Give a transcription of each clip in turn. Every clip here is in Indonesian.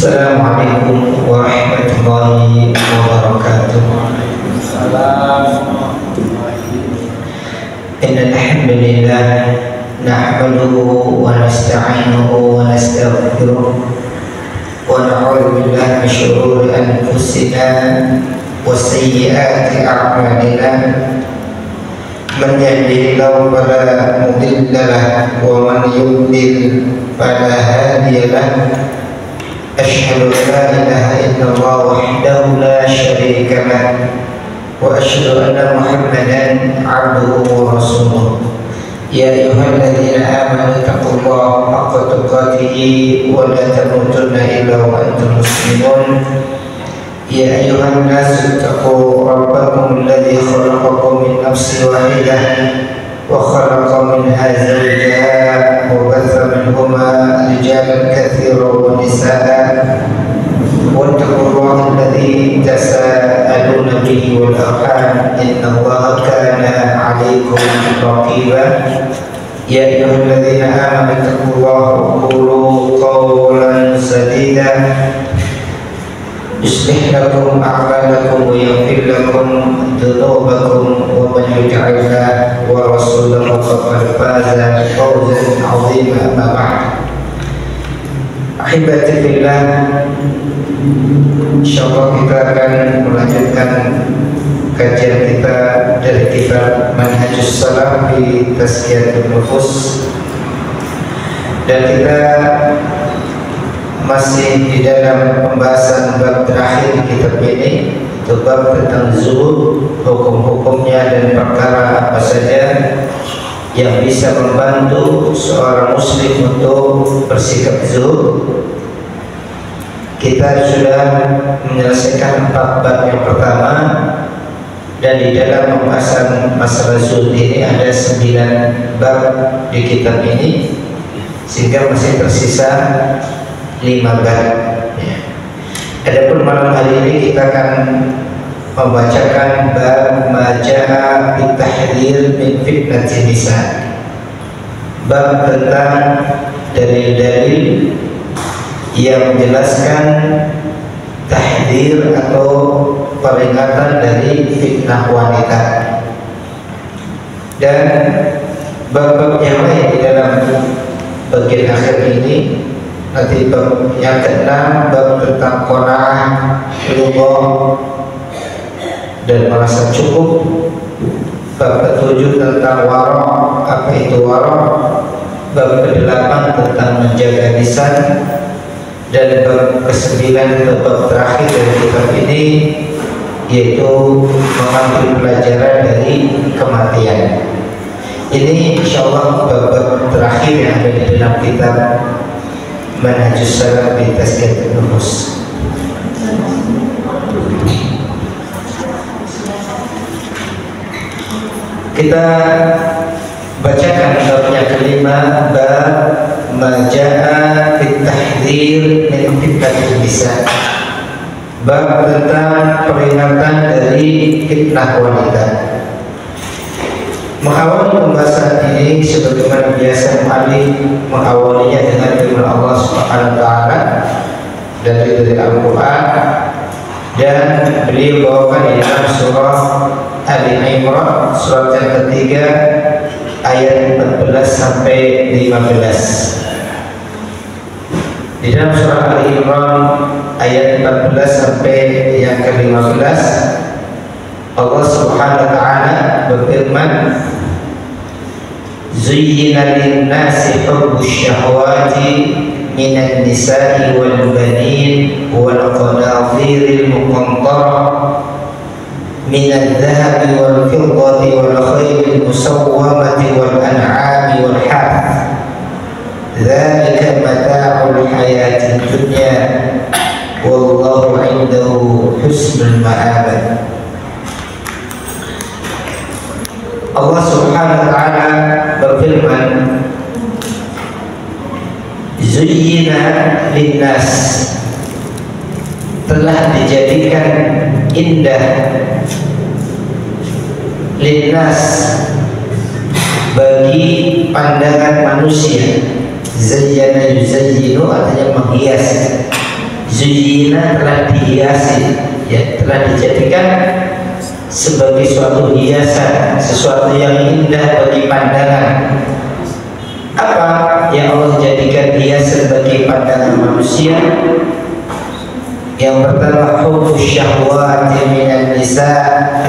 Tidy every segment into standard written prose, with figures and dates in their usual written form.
Assalamualaikum warahmatullahi wabarakatuh. Innal hamdalillah nahmaduhu wa nasta'inuhu wa nastaghfiruh wa na'udzu billahi min shururi anfusina wa sayyiati a'malina. Man yahdihillahu fala mudilla lahu wa man yudlil fala hadiya lahu. Asyhadu an la ilaha illallah wahdahu la syarika lahu wa asyhadu anna Muhammadan 'abduhu wa rasuluh. Ya ayyuhalladzina amanu taqullaha haqqa tuqatih wa la tamutunna illa wa antum muslimun. Ya ayyuhan nasu taqu rabbakum alladzi khalaqakum min nafsin wahidah wa khalaqa minha zawjaha wa batha minhuma rijalan katsiran wa nisaa'a wattaqullaha alladzi tasaaluna bihi wal arham innallaha kana 'alaykum raqiba. Ya ayyuhalladzina amanu taqullaha wa qulu qawlan sadida yuslih lakum a'malakum wa yaghfir lakum dhunubakum wa man yuti'illah wa rasulahu faqad faza fawzan 'azima. Amma ba'd. Ahibati fillah, insyaallah kita akan melanjutkan kajian kita dari kitab Manhajus Salaf fi Tazkiyatin Nufus, dan kita masih di dalam pembahasan bab terakhir di kitab ini, itu bab tentang zuhud, hukum-hukumnya dan perkara apa saja yang bisa membantu seorang muslim untuk bersikap zuhud. Kita sudah menyelesaikan 4 bab yang pertama, dan di dalam pembahasan masalah zuhud ini ada 9 bab di kitab ini, sehingga masih tersisa 5 bab. Adapun malam hari ini kita akan membacakan bab majaa fi tahdhir min fitnatin nisa, bab tentang dalil-dalil yang menjelaskan tahdhir atau peringatan dari fitnah wanita. Dan bab-bab yang lain di dalam bagian akhir ini, nanti bab yang ke-6 bab tentang qanaah, ridha dan merasa cukup. Bab ke-7 tentang wara', apa itu wara'. Bab ke-8 tentang menjaga lisan, dan bab ke-9 atau bab terakhir dari kitab ini yaitu mengambil pelajaran dari kematian. Ini insyaallah bab-bab terakhir yang ada di dalam kitab Manhajus Salaf fi Tazkiyatin Nufus. Kita bacakan bab yang kelima, bab majaa fi tahdhir min fitnatin nisa, bab tentang peringatan dari fitnah wanita. Mengawali pembahasan ini sebagaimana biasa mu'allif mengawalinya dengan firman Allah Subhanahu wa taala dari Al-Qur'an, dan beliau bawakan di dalam surah Ali Imran surat yang ketiga ayat 14 sampai 15. Di dalam surah Ali Imran ayat 14 sampai yang ke-15, Allah Subhanahu wa taala berfirman, zuyyina lin-nasi hubbus syahawati minan nisa'i wal banin wal qanatiril muqantarah minadh dhahabi wal fiddati wal khaylil musawwamati wal an'ami wal harth, dzalika mata'ul hayatid dunya wallahu 'indahu husnul ma'ab. Allah Subhanahu wa taala berfirman, zuyyina linnas, telah dijadikan indah, linnas bagi pandangan manusia. Zayyana yuzayyinu artinya menghias. Zuyina telah dihiasi, ya, telah dijadikan sebagai suatu hiasan, sesuatu yang indah bagi pandangan. Apa yang Allah jadikan hiasan bagi pandangan manusia? Yang pertama, hubbus syahwati minan nisa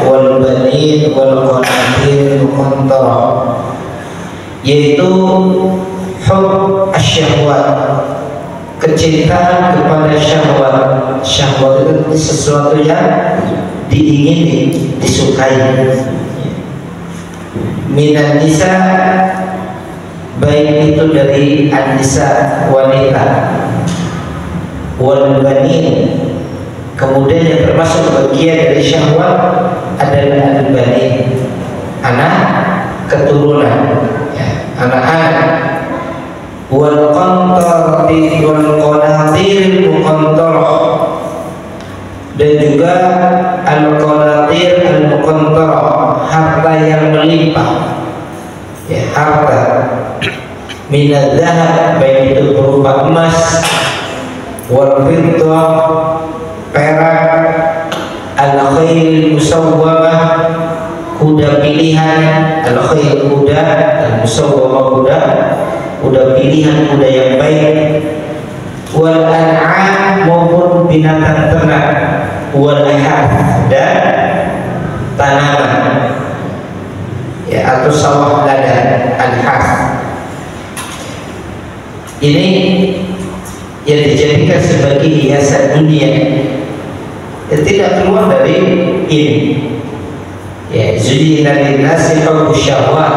wal banin wal qanatir muqantarah, yaitu hubb asyahwat, kecintaan kepada syahwat. Syahwat itu sesuatu yang diingini, disukai. Minan nisa, baik itu dari an-nisa, wanita, wal banin, kemudian yang termasuk bagian dari syahwat adalah al-banin, anak keturunan, ya, anak-anak. Wal qantarati wal qanatir muqantarah, dan juga al-qanatir al-muqantarah, harta yang melimpah, ya, harta minadz dzahab, baik itu berupa emas, wal fiddah, perak, al-khayl musawwamah, kuda pilihan, al-khayl kuda, al-musawwamah kuda pilihan, kuda yang baik, wal an'am maupun binatang ternak, wal harth, dan tanaman, ya, atau sawah ladang, al-harth. Ini yang dijadikan sebagai hiasan dunia, ya, tidak keluar dari ini, ya. Zuyyina lin-nasi hubbus syahwat,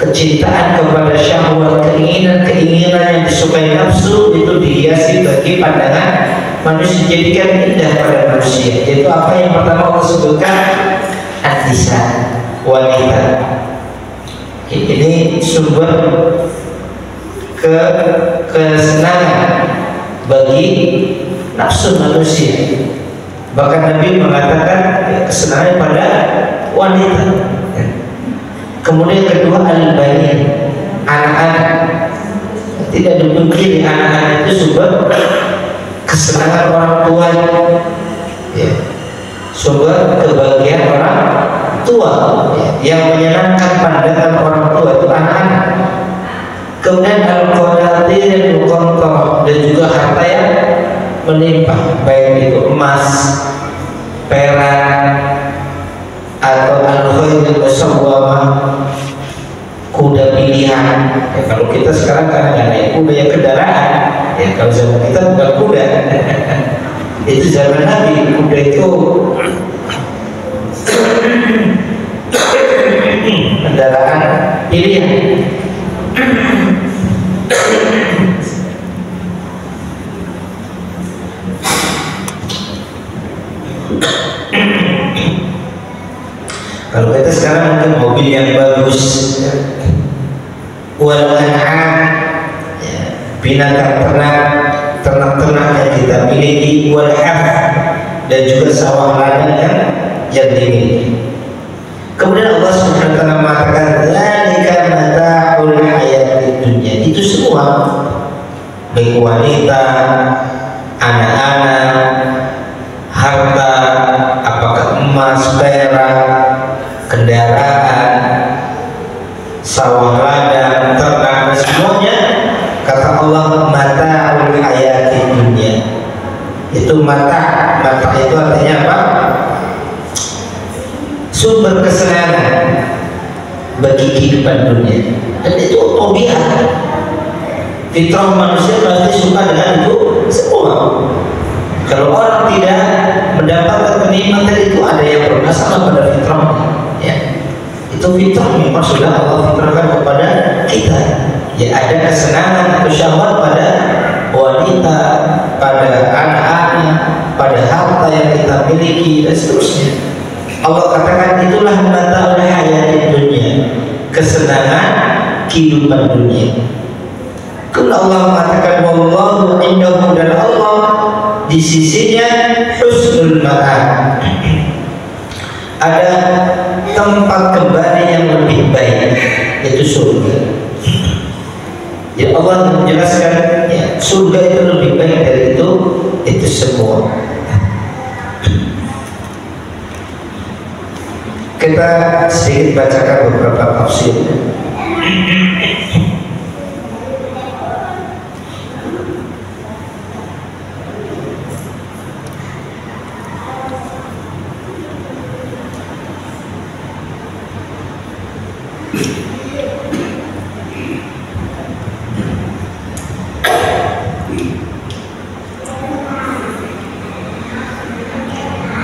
kecintaan kepada syahwat, keinginan yang disukai nafsu, itu dihiasi bagi pandangan manusia, jadikan indah pada manusia. Itu apa yang pertama Allah sebutkan, an-nisa, wanita. Ini sumber kesenangan bagi nafsu manusia. Bahkan Nabi mengatakan, ya, kesenangan pada wanita. Kemudian kedua, al-banin, anak-anak. Tidak dipungkiri anak-anak itu sumber kesenangan orang tua, ya, sumber kebahagiaan orang tua, ya, yang menyenangkan pandangan orang tua itu anak-anak. Kemudian al-qanatir al-muqantarah, dan juga harta yang melimpah, baik itu emas, perak, atau al-khayl musawwamah, kuda pilihan. Ya, kalau kita sekarang kan ada naik kuda, yang kendaraan, ya, kalau zaman kita bukan kuda. Itu zaman Nabi, kuda itu kendaraan pilihan. Kalau kita sekarang mungkin mobil yang bagus, ya. Wal an'am, ya, binatang ternak yang kita miliki, wal harth, dan juga sawah ladang yang dimiliki. Kemudian Allah Subhanahu wa taala mengatakan, dzalika mata'ul hayatid dunya. Itu semua, baik wanita, anak-anak, harta, apakah emas, perak, kendaraan, sawah ladang, ternak, semuanya, kata Allah, mata'ul hayatid dunya. Itu mata itu artinya apa? Sumber kesenangan bagi kehidupan dunia. Dan itu tabiat, fitrah manusia pasti suka dengan itu semua. Kalau orang tidak mendapatkan kenikmatan itu, ada yang bermasalah pada fitrahnya, ya. Itu fitrah memang sudah Allah fitrahkan kepada kita, ya. Ada kesenangan atau syahwat pada wanita, pada anak-anak, pada harta yang kita miliki, dan seterusnya. Allah katakan itulah mata'ul hayatid dunya, kesenangan kehidupan dunia. Kalau Allah mengatakan wallahu indahu, dan Allah di sisinya husnul ma'ab, ada tempat kembali yang lebih baik, yaitu surga. Ya, Allah menjelaskan, ya, surga itu lebih baik dari itu, semua. Kita sedikit bacakan beberapa tafsir.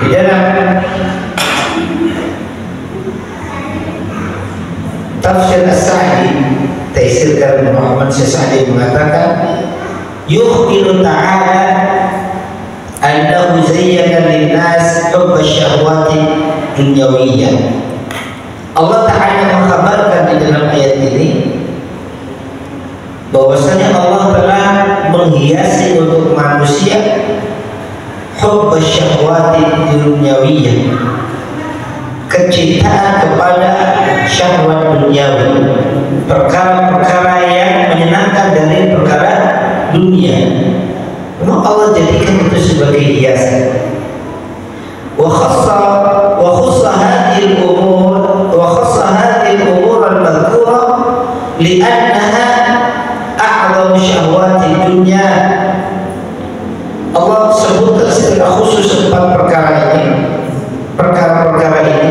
Di dalam tafsir As-Sa'di, Taisir dari Muhammad Sa'di mengatakan, yukhbiru ta'ala annahu zayyana lin-nas hubba syahwati dunyawiyyah. Allah Ta'ala mengkabarkan di dalam ayat ini bahwasanya Allah telah menghiasi untuk manusia hubba syahwati dunyawiyyah, kecintaan kepada syahwat duniawi, perkara-perkara yang menyenangkan dari perkara dunia. Memang Allah jadikan itu sebagai hiasan. Wa khassa hadhihi al-umur al-madhkura li'annaha a'zamu syahwati dunya. Allah sebutkan secara khusus 4 perkara ini,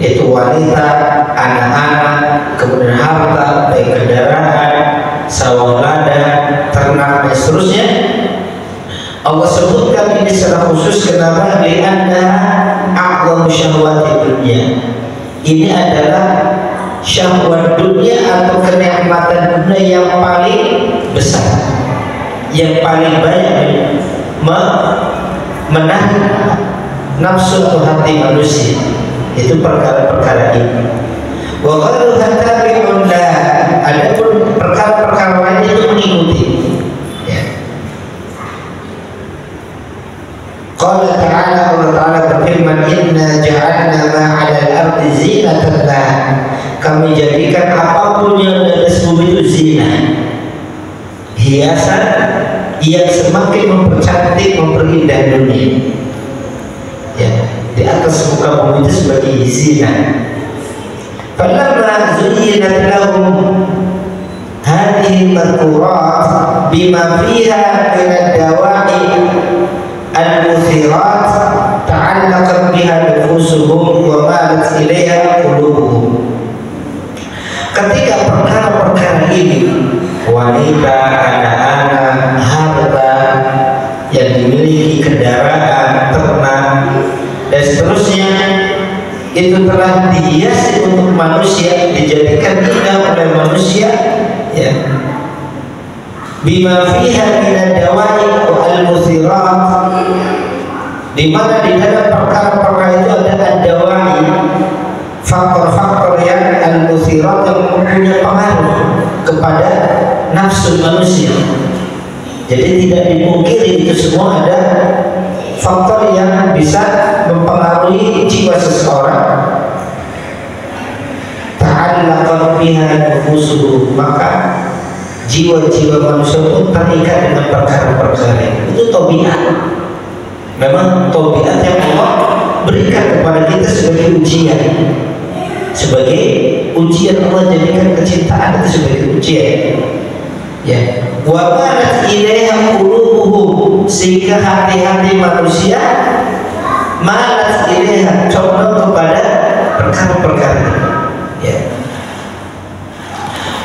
yaitu wanita, anak-anak, kemudian harta, baik kendaraan, sawah ladang, ternak dan seterusnya. Allah sebutkan ini secara khusus kenapa? Li'anna a'zamu syahwati dunya. Ini adalah syahwat dunia atau kenikmatan dunia yang paling besar, yang paling banyak menahan nafsu atau hati manusia. Itu perkara-perkara ini. Wa ghairu tabi'un la, adapun perkara-perkara lain itu mengikuti. Ya. Qala ta'ala, Allah Ta'ala berfirman, inna ja'alna ma'ala al-ardi zinatan lah. Kami jadikan apapun yang ada di bumi itu zina, hiasan yang semakin mempercantik, memperindah dunia. Ya, di atas muka bumi itu sebagai zina. Falamma zuyyinat lahum hadhihi al-madhkurat bima fiha min ad-dawa'i al-muthirat ta'allaqat biha nufusuhum wa malat ilaiha qulubuhum. Ketika perkara-perkara ini, wanita, anak-anak, harta yang dimiliki, kendaraan, ternak dan seterusnya, itu telah dihiasi untuk manusia, dijadikan indah oleh manusia, ya. Bima fiha minad dawa'i al-muthirat, di mana di dalam perkara-perkara itu ada ad-dawa'i, faktor-faktor yang al-muthirat yang mempunyai pengaruh kepada nafsu manusia. Jadi tidak dipungkiri itu semua ada faktor yang bisa mempengaruhi jiwa seseorang. Ta'allaqat biha nufusuhum, maka jiwa-jiwa manusia pun terikat dengan perkara-perkara itu. tabiat. Memang tabiat yang Allah berikan kepada kita sebagai ujian. Sebagai ujian Allah jadikan kecintaan itu sebagai ujian. Ya, wa malat ilaiha qulubuhum, sehingga hati-hati manusia malat ilaiha, condong kepada perkara-perkara. Ya.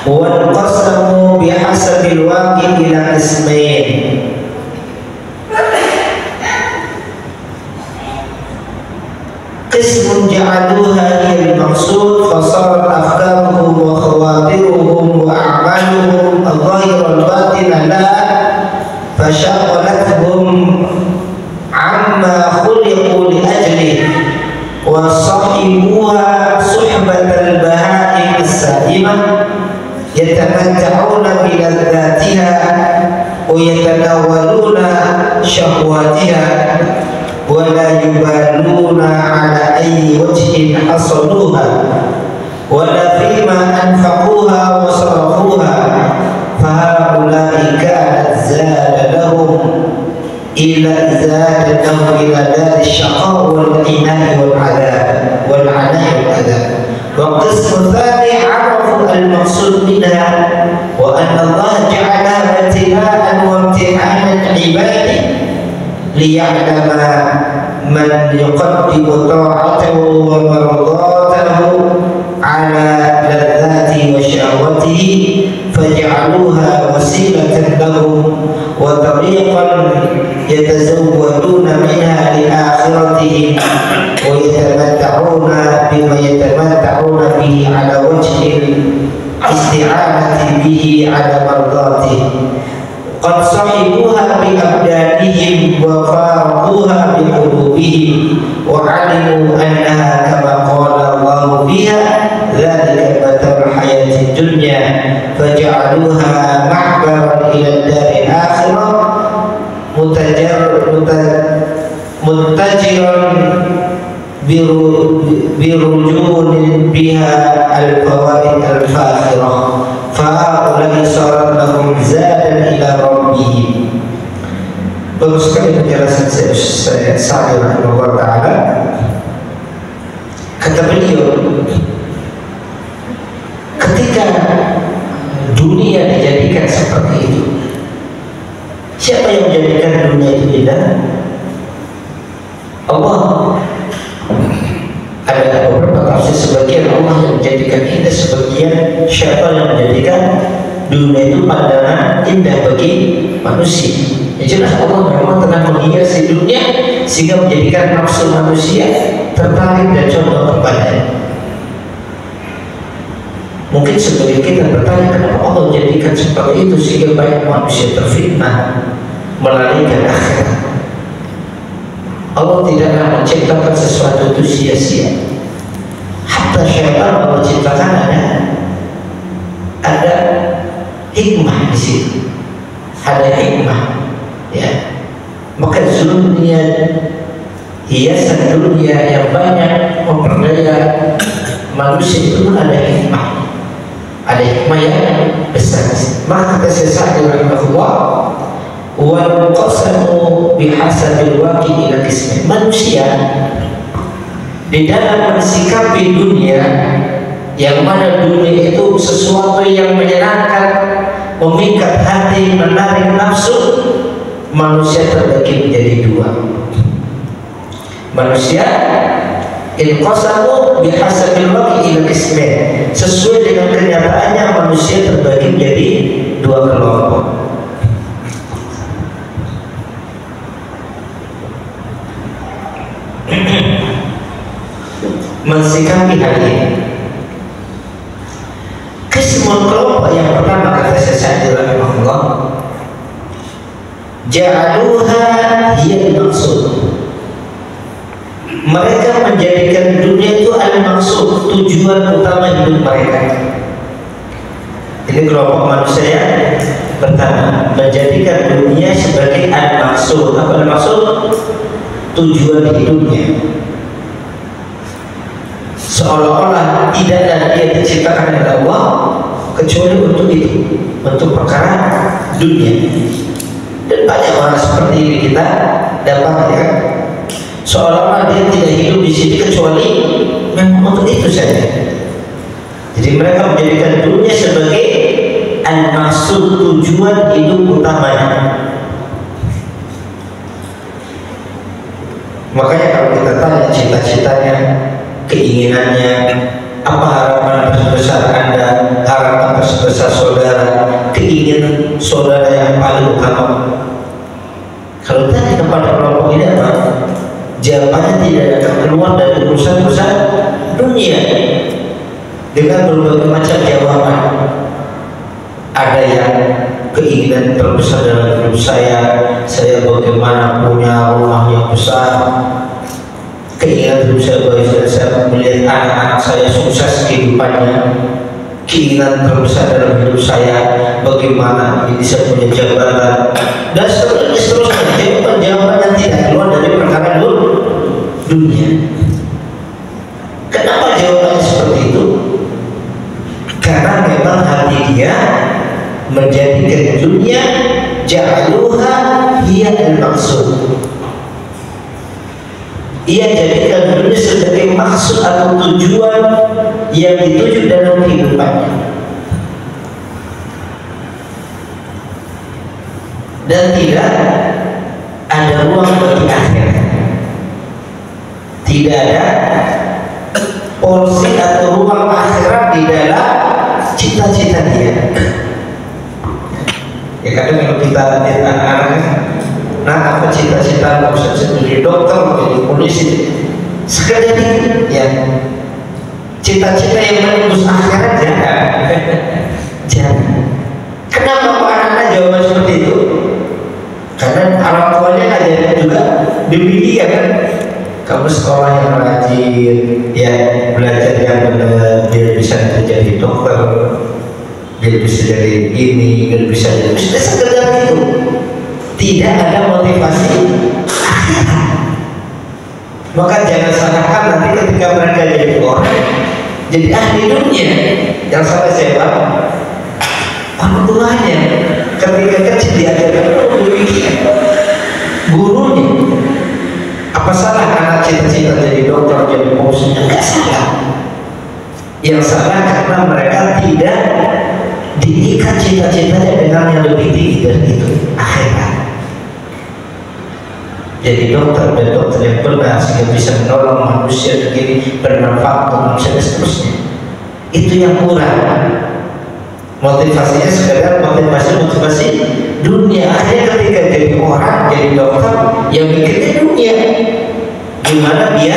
Wa qasamu bihasabil waqi ila ismain. Qismun ja'aluha hiya al-maqsud fasarat afkaruhum wa khawatiruhum wa a'maluhum al-zahira al-batina la fashagalathum amma khuliqu li ajlihi wa sahibuha suhbat al-baha'im as-sa'imah yatamatta'una bi ladzatiha wa yatanawaluna syahwatiha ولا يبالون على أي وجه حصلوها ولا فيما أنفقوها وصرفوها فهؤلاء كانت زاد لهم ila zadahu ila dari syaqa wal inai wal adab wal anai wal adab. Wa qismu tsani arafu al maqsud minha wa anna Allah ja'ala ibtila'an wa imtihanan ibadi liya'lama man yuqaddimu ta'atahu wa mardatahu ala ladzati wa syahwatihi faj'aluha wasilatan lahum wa tariqan yatazawwaduna minha li akhiratihim wa yatamatta'una bima yatamatta'una bihi ala wajhi isti'anati bihi ala mardatihi. Qad sahibuha bi abdanihim wa faraquha bi qulubihim wa 'alimu annaha kama qala Allah fiha dzalika matalul hayatid dunya faj'aluha ma'baran ila daril akhirah muttajiran birujun biha al-fawaid al-fakhirah fa'ulai sarat lahum zadan ila rabbihim. Bagus sekali penjelasan saya rahimahullah ta'ala. Kata beliau, ketika dunia dijadikan seperti itu, siapa yang menjadikan dunia itu indah? Allah. Ada beberapa tafsir, sebagian Allah yang menjadikan indah, sebagian siapa yang menjadikan dunia itu pandangan indah bagi manusia. Yang jelas Allah memang telah menghiasi dunia sehingga menjadikan nafsu manusia tertarik dan condong kepadanya. Mungkin sebagian kita bertanya, kenapa Allah jadikan seperti itu sehingga banyak manusia terfitnah melalaikan akhirat. Allah tidaklah menciptakan sesuatu itu sia-sia. Hatta syaitan Allah ciptakan ada hikmah di situ. Ada hikmah, ya. Maka dunia, hiasan dunia yang banyak memperdaya manusia itu ada hikmah. Ada hikmah yang besar. Maka kata Sa'di rahimahullah, wal qasamu bihasabil waqi ila qismin. Manusia di dalam mensikapi dunia, yang mana dunia itu sesuatu yang menyenangkan, memikat hati, menarik nafsu, manusia terbagi menjadi dua. Manusia inqasamu bihasabil waqi ila qismin. Sesuai dengan kenyataannya manusia terbagi menjadi dua kelompok. Mensikapi hal ini, kesemua kelompok yang pertama kata Sa'di rahimahullah, ja'aluha hiya al-maqsud. Mereka menjadikan dunia itu al-maqsud, tujuan utama hidup mereka. Ini kelompok manusia yang pertama, menjadikan dunia sebagai al-maqsud. Apa al-maqsud? Tujuan hidupnya. Seolah-olah tidaklah dia diciptakan oleh Allah kecuali untuk itu, untuk perkara dunia. Dan banyak orang seperti ini kita dapat, ya. Seolah-olah dia tidak hidup di sini kecuali memang untuk itu saja. Jadi mereka menjadikan dunia sebagai al-maksud, tujuan hidup utamanya. Makanya kalau kita tanya cita-citanya, keinginannya, apa harapan terbesar Anda, harapan terbesar saudara, keinginan saudara yang paling utama. Kalau tanya kepada kelompok ini apa? Jawabannya tidak akan keluar dari urusan-urusan dunia dengan berbagai macam jawaban. Ada yang keinginan terbesar dalam hidup saya bagaimana punya rumah yang besar. Keinginan hidup saya bagaimana saya melihat anak-anak saya sukses kehidupannya. Keinginan terbesar dalam hidup saya bagaimana ini saya punya jabatan, dan seterusnya. Jawaban yang tidak keluar dari perkara dunia. Kenapa jawabannya seperti itu? Karena memang hati dia menjadikan dunia ja'aluha hiya al-maqsud. Ia jadikan dunia sebagai maksud atau tujuan yang dituju dalam kehidupannya, dan tidak ada ruang bagi akhirat. Tidak ada porsi atau ruang akhirat di dalam cita-cita dia. Ya kadang kalau kita lihat anak-anak, nah apa cita-cita mau jadi dokter, mau jadi polisi, sekedar itu ya. Cita-cita yang menembus akhirat jangan. Kenapa anak-anak jawaban seperti itu? Karena orang tuanya ngajarin juga demi dia kan. Kamu sekolah yang rajin, ya belajar yang benar, biar bisa jadi dokter, biar bisa jadi ini, biar bisa jadi sudah sekedar itu. Tidak ada motivasi akhirat. Maka jangan salahkan nanti ketika mereka jadi orang, jadi ahli dunia. Yang salah siapa? Orang tuanya. Ketika kecil diajarkan gurunya. Apa salah anak cita-cita jadi dokter, jadi polisi? Enggak salah. Yang salah karena mereka tidak diikat cita-citanya dengan yang lebih tinggi dari itu, akhirat. Jadi dokter dan dokter yang benar sehingga bisa menolong manusia dan ini bermanfaat untuk manusia dan seterusnya. Itu yang kurang. Motivasinya sekedar motivasi dunia. Akhirnya ketika jadi orang, jadi dokter, yang mikirnya dunia. Gimana dia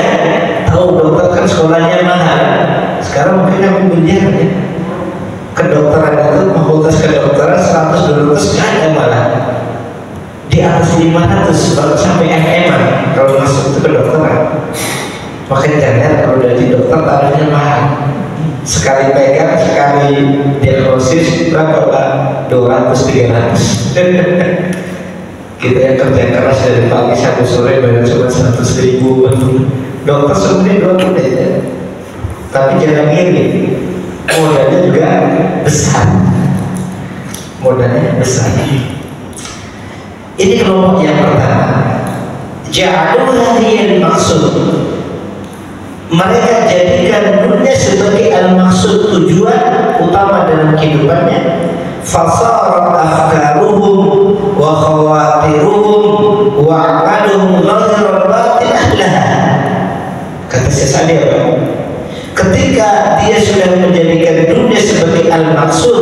tahu dokter kan sekolahnya mahal. Sekarang mungkin yang miliarnya. Kedokteran itu, fakultas kedokteran 100-200 nggak ada malah. Di atas 500 baru sampai FM kalau masuk itu kedokteran. Makanya jangan kalau jadi dokter tarifnya mahal. Sekali pegang, sekali diagnosis berapa Pak? 200-300. Kita yang kerja keras dari pagi sampai sore bayar cuma 100.000. Dokter sebenarnya 20 ya. Tapi jangan ini, modalnya juga besar. Modalnya besar. Ini kelompok yang pertama. Ja'aluha hiyal maksud. Mereka jadikan dunia sebagai al-maksud, tujuan utama dalam kehidupannya. Fasarat afkaruhum wa khawatiruhum wa a'maluhum ghairan batinah laha. Kata Syekh apa? Ketika dia sudah menjadikan dunia sebagai al-maksud,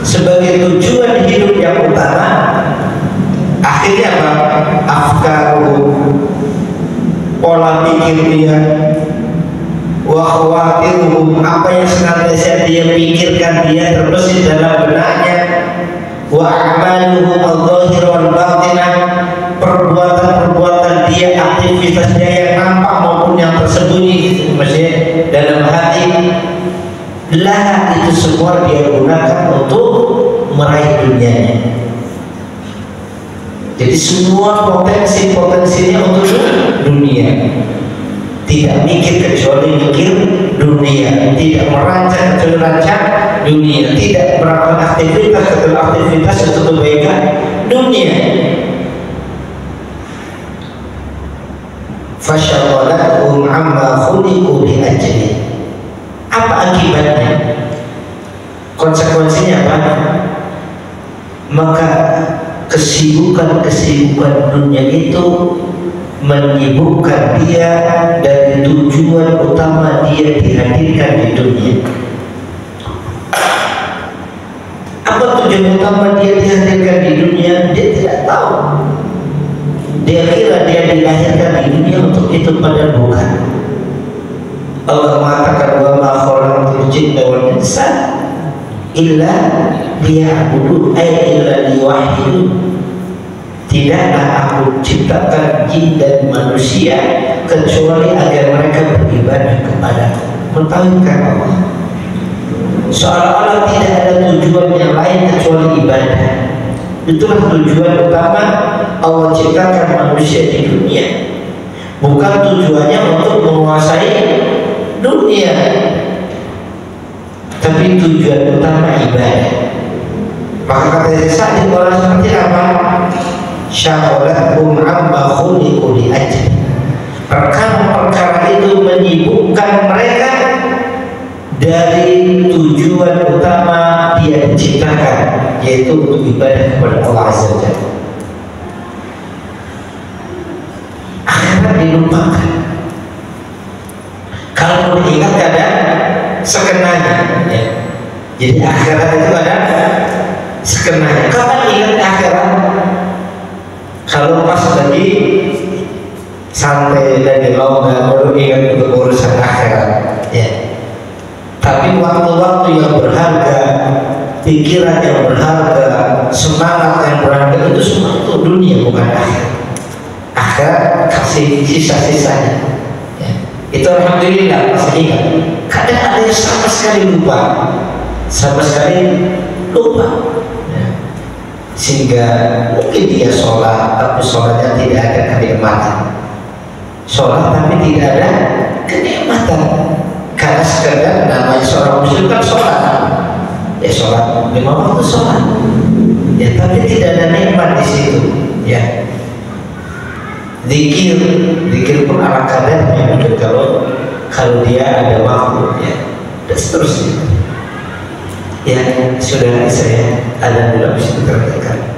sebagai tujuan hidup yang utama, akhirnya apa? Afkaruhum, pola pikir dia, wa khawatiruhum, apa yang senantiasa dia pikirkan, dia terbesit dalam benaknya, wa a'maluhum al-zahir wal batinah, perbuatan-perbuatan dia, aktivitasnya yang nampak maupun yang tersembunyi, maksudnya dalam hati, lah itu semua dia gunakan untuk meraih dunianya. Jadi semua potensinya untuk dunia. Tidak mikir kecuali mikir dunia, tidak merancang kecuali rancang dunia, tidak melakukan aktivitas kecuali aktivitas untuk kebaikan dunia. Fasyaghalatuhum amma khuliqu li ajli. Apa akibatnya? Konsekuensinya apa? Maka kesibukan dunia itu menyibukkan dia dari tujuan utama dia dihadirkan di dunia. Apa tujuan utama dia dihadirkan di dunia? Dia tidak tahu. Dia kira dia dilahirkan di dunia untuk itu, padahal bukan. Allah mengatakan wa ma khalaqtul jinna wal insa illa liya'budun ay illa liwahidun. Tidaklah aku ciptakan jin dan manusia kecuali agar mereka beribadah kepadaku, mentauhidkan Allah. Seolah-olah tidak ada tujuan yang lain kecuali ibadah. Itulah tujuan utama Allah ciptakan manusia di dunia. Bukan tujuannya untuk menguasai dunia, tapi tujuan utama ibadah. Maka kata Sa'di, orang seperti apa? Syaghalahum amma khuliqu li ajli. Perkara-perkara itu menyibukkan mereka dari tujuan utama dia diciptakan, yaitu untuk ibadah kepada Allah Azza wa Jalla. Akhirat dilupakan. Kalau mengingat ada sekenanya, ya. Jadi akhirat itu ada sekenanya. Kapan ingat akhirat? Kalau pas lagi santai lagi longgar, baru ingat untuk urusan akhirat, ya. Tapi waktu-waktu yang berharga, pikiran yang berharga, semangat yang berharga itu semua itu dunia, bukan akhirat. Akhirat kasih sisa-sisanya, ya. Itu alhamdulillah masih ingat. Kadang ada yang sama sekali lupa, ya. Sehingga mungkin dia sholat, tapi sholatnya tidak ada kenikmatan. Sholat tapi tidak ada kenikmatan. Karena sekadar namanya seorang muslim kan sholat, ya sholat 5 waktu sholat, ya tapi tidak ada nikmat di situ, ya. Zikir pun ala kadarnya, kalau dia ada waktu, ya, dan seterusnya. Ya sudah, saya alhamdulillah bisa diterangkan.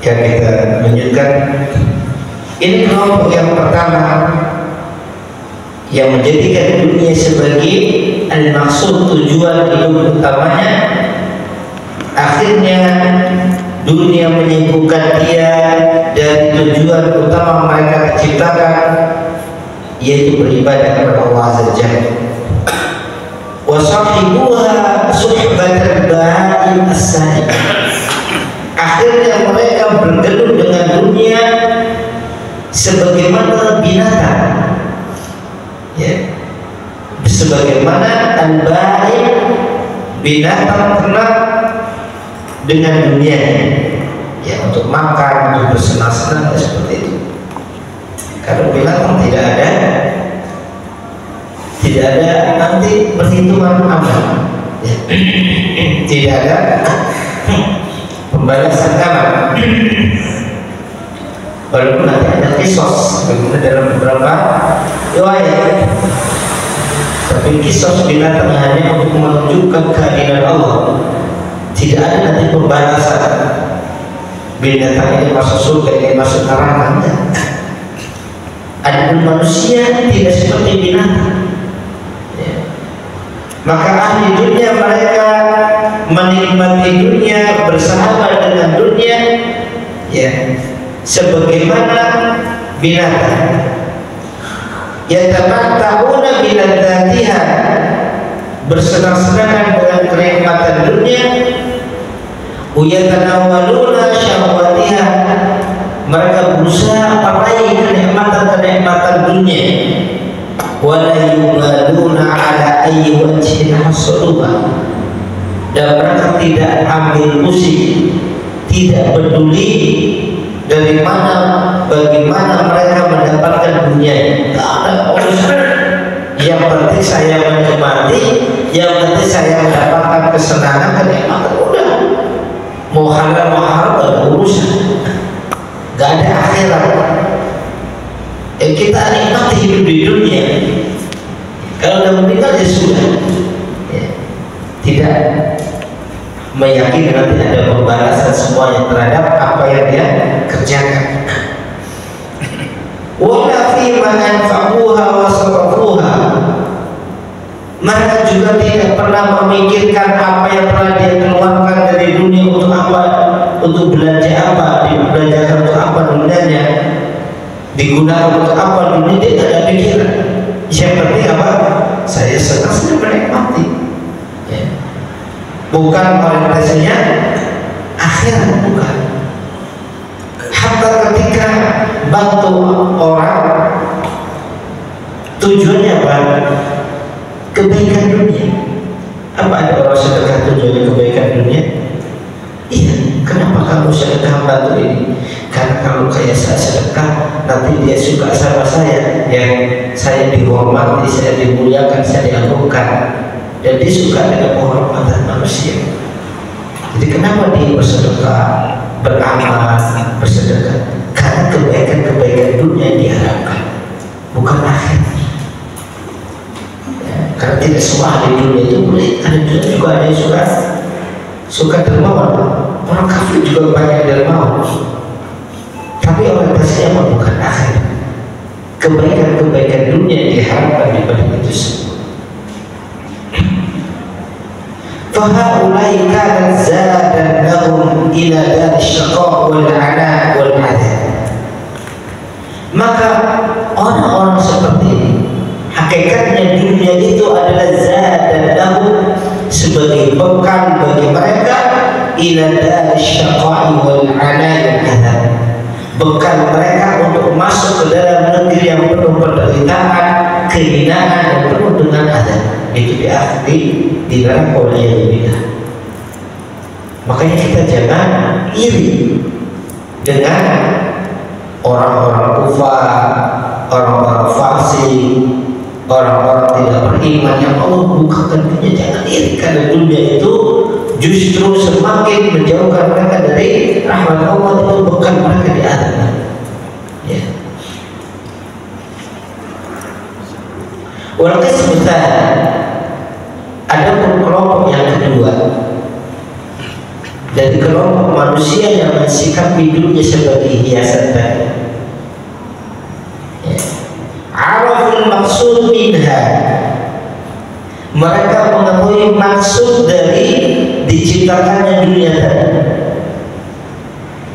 Yang kita menunjukkan ini kelompok yang pertama yang menjadikan dunia sebagai al-maksud, tujuan hidup utamanya. Akhirnya dunia menyibukkan dia dari tujuan utama mereka diciptakan, yaitu beribadah kepada Allah Azza wa Jalla. Wa sahibuha suhbatal ba'i as-sadiq. Akhirnya mereka bergelut dengan dunia sebagaimana binatang, ya, sebagaimana al-ba'i binatang ternak dengan dunia, ya, untuk makan, untuk bersenang-senang, seperti itu. Kalau binatang tidak ada nanti perhitungan amal, ya. Tidak ada pembalasan amal, walaupun nanti ada kisos, bagaimana dalam beberapa riwayat. Tapi kisos binatang hanya untuk menunjukkan keadilan Allah. Tidak ada nanti pembalasan. Binatang ini masuk surga, ini masuk neraka. Adapun manusia tidak seperti binatang. Ya. Maka ahli dunia mereka menikmati dunia, bersahabat dengan dunia, ya, sebagaimana binatang. Yatamatta'una biladzatiha, bersenang-senang dengan kenikmatan dunia. Yatanawwaluna syahwatiha, mereka berusaha meraih kenikmatan dunia. Wala yubaluna ala ayyi wajhin hasaluha, dan mereka tidak ambil pusing, tidak peduli dari mana, bagaimana mereka mendapatkan dunia. Tidak ada urusan. Yang penting saya menikmati, yang penting saya mendapatkan kesenangan, kenikmatan, udah. Mau halal mau haram gak ada urusan. Gak ada akhirat. Kita nikmati hidup di dunia. Kalau udah meninggal ya sudah, ya. Tidak meyakini nanti ada pembalasan semuanya terhadap apa yang dia kerjakan. Wala fi ma anfa'uha wa sarafuha, mereka juga tidak pernah memikirkan apa yang pernah dia keluarkan dari dunia untuk apa, untuk belanja apa, dibelanjakan untuk apa dunianya, digunakan untuk apa dunia, dia tidak ada pikiran. Yang penting apa? Saya senang menikmati. Ya. Bukan orientasinya akhirat, bukan. Hatta ketika bantu orang, tujuannya apa? Kebaikan dunia. Apa ada orang sedekah tujuannya kebaikan dunia? Iya. Kenapa kamu sedekah bantu ini? Karena kalau kayak saya sedekah, nanti dia suka sama saya, yang saya dihormati, saya dimuliakan, saya diagungkan, dan dia suka dengan penghormatan manusia. Jadi kenapa dia bersedekah, beramal, bersedekah? Karena kebaikan-kebaikan dunia yang diharapkan, bukan akhir. Ya, karena tidak semua ahli dunia itu boleh. Ada juga ada yang suka dermawan. Orang kafir juga banyak dermawan. Tapi orientasinya bukan akhir. Kebaikan-kebaikan dunia yang diharapkan daripada itu semua. فَهَؤُلَاءِ كَانَتْ زَادًا لَهُمْ إِلَى دَارِ الشَّقَاءِ وَالْعَنَاءِ وَالْعَذَابِ. Maka orang-orang seperti ini, hakikatnya dunia itu adalah zadan lahum, sebagai bekal bagi mereka, ila dar syaqa'i wal 'ana'i wal 'adzab, bekal mereka untuk masuk ke dalam negeri yang penuh penderitaan, kehinaan, dan penuh dengan azab. Itu di dalam qawliyah. Makanya kita jangan iri dengan orang-orang kufar, orang-orang fasik, orang-orang tidak beriman yang Allah bukakan dunia. Jangan iri, karena dunia itu justru semakin menjauhkan mereka dari rahmat Allah, itu bukan mereka di azab. Ya. Walaupun sebentar ada kelompok yang kedua dari kelompok manusia yang mensikapi dunia sebagai hiasan tadi. Ya. Araful maksud minha, mereka mengetahui maksud dari diciptakannya dunia tadi.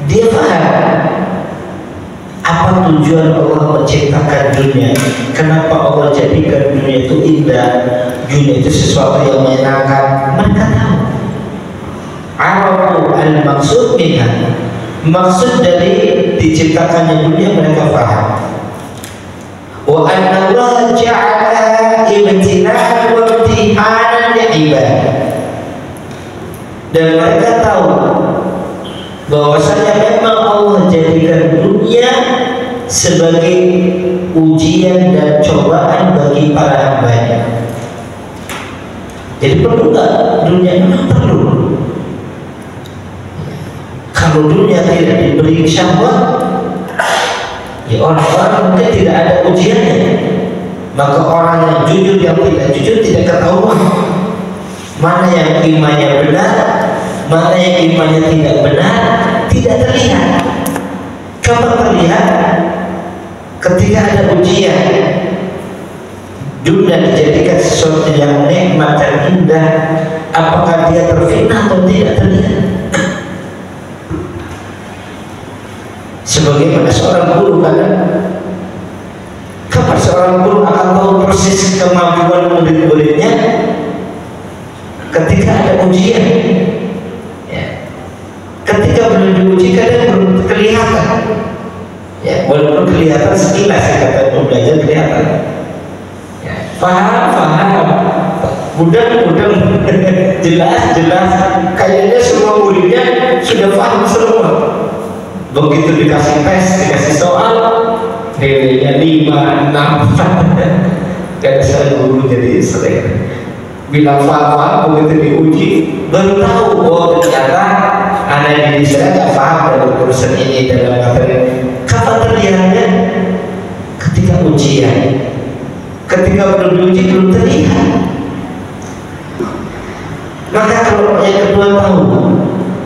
Dia paham apa tujuan Allah menciptakan dunia, kenapa Allah jadikan dunia itu indah, dunia itu sesuatu yang menyenangkan. Mereka tahu. Arafu al-maksud minha, maksud dari diciptakannya dunia mereka paham. Wa anna Allah ja'ala ibtila'an wa imtihanan li'ibad. Dan mereka tahu bahwasanya memang Allah jadikan dunia sebagai ujian dan cobaan bagi para hambanya. Jadi perlu nggak dunia? Memang perlu. Kalau dunia tidak diberi syahwat, ya orang-orang mungkin tidak ada ujiannya. Maka orang yang jujur, yang tidak jujur tidak ketahuan mana yang imannya benar, mana yang imannya tidak benar, tidak terlihat. Kapan terlihat? Ketika ada ujian, dunia dijadikan sesuatu yang nikmat dan indah, apakah dia terfitnah atau tidak terlihat? Sebagaimana seorang guru kan, kapan seorang guru akan tahu persis kemampuan murid-muridnya? Ketika ada ujian, ya. Ketika belum diuji kadang belum kelihatan, ya, walaupun kelihatan sekilas, kata belajar kelihatan, ya. Paham, mudah-mudahan jelas, kayaknya semua muridnya sudah paham semua. Begitu dikasih tes, dikasih soal, nilainya 5, 6. Kayak saya guru jadi sering bilang paham, begitu diuji baru tahu, oh ternyata anak diri saya nggak paham dalam urusan ini, dalam materi. Kapan terlihatnya? Ketika ujian. Ketika belum diuji belum terlihat. Maka kalau yang kedua tahu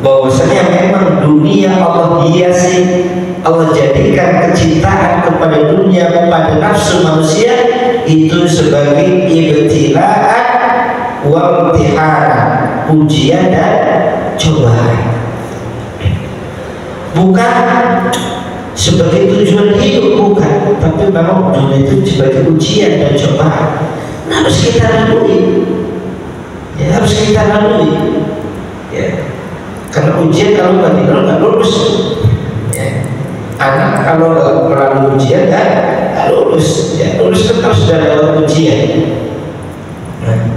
bahwasanya memang dunia Allah hiasi, Allah jadikan kecintaan kepada dunia, kepada nafsu manusia itu sebagai ibtilaan wa imtihanan, ujian dan cobaan, bukan sebagai tujuan hidup, bukan, tapi memang dunia itu sebagai ujian dan cobaan. Nah, harus kita lalui, ya, harus kita lalui, ya. Karena ujian kalau nggak lulus, ya. Anak kalau nggak melalui ujian nggak lulus, ya. Lulus itu harus sudah lewat ujian. Nah.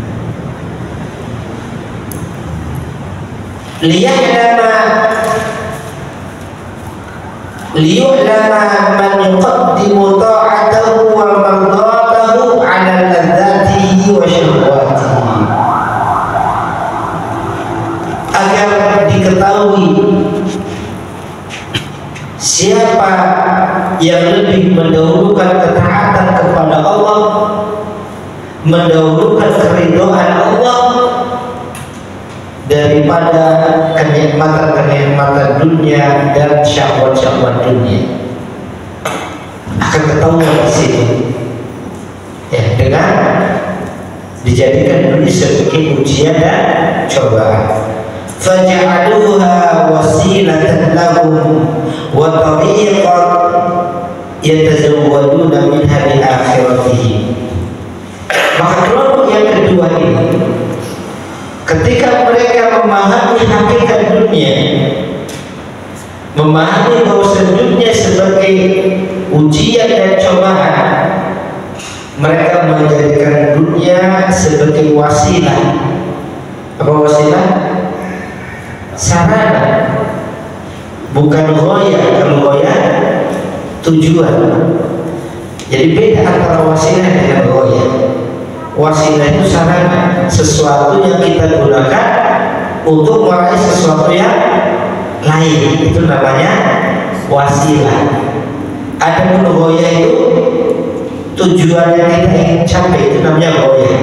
liya'lama man yuqaddimu ta'atahu wa mardatahu 'ala ladzatihi wa syahwatihi, agar diketahui siapa yang lebih mendahulukan ketaatan kepada Allah, mendahulukan keridhaan Allah daripada kenikmatan-kenikmatan dunia dan syahwat-syahwat dunia. Akan ketahuan di situ, ya, dengan dijadikan dunia sebagai ujian dan cobaan. Faj'aluha wasilatan lahum wa tariqan yatazawwaduna minha li akhiratihim. Maka kelompok yang kedua ini, ketika mereka memahami hakikat dunia, memahami bahwa dunia sebagai ujian dan cobaan, mereka menjadikan dunia sebagai wasilah. Apa wasilah? Sarana, bukan ghoya. Kalau ghoya tujuan. Jadi beda antara wasilah dengan ghoya. Wasilah itu sarana, sesuatu yang kita gunakan untuk meraih sesuatu yang lain, itu namanya wasilah. Adapun ghoya itu tujuan yang kita ingin capai, itu namanya ghoya.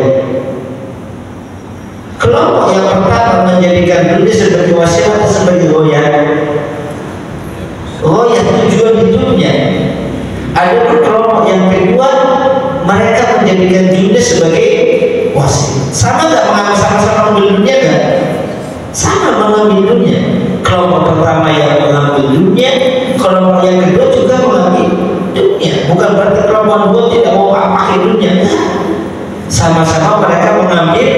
Kelompok yang pertama menjadikan dunia sebagai wasilah atau sebagai ghoya. Ghoya tujuan di dunia. Adapun kelompok yang kedua, mereka menjadikan dunia sebagai wasilah. Sama nggak sama-sama mengambil dunia nggak? Sama mengambil dunia. Kelompok pertama yang mengambil dunia, kelompok yang kedua juga mengambil dunia. Bukan berarti kelompok kedua tidak mau pakai dunia. Sama-sama mereka mengambil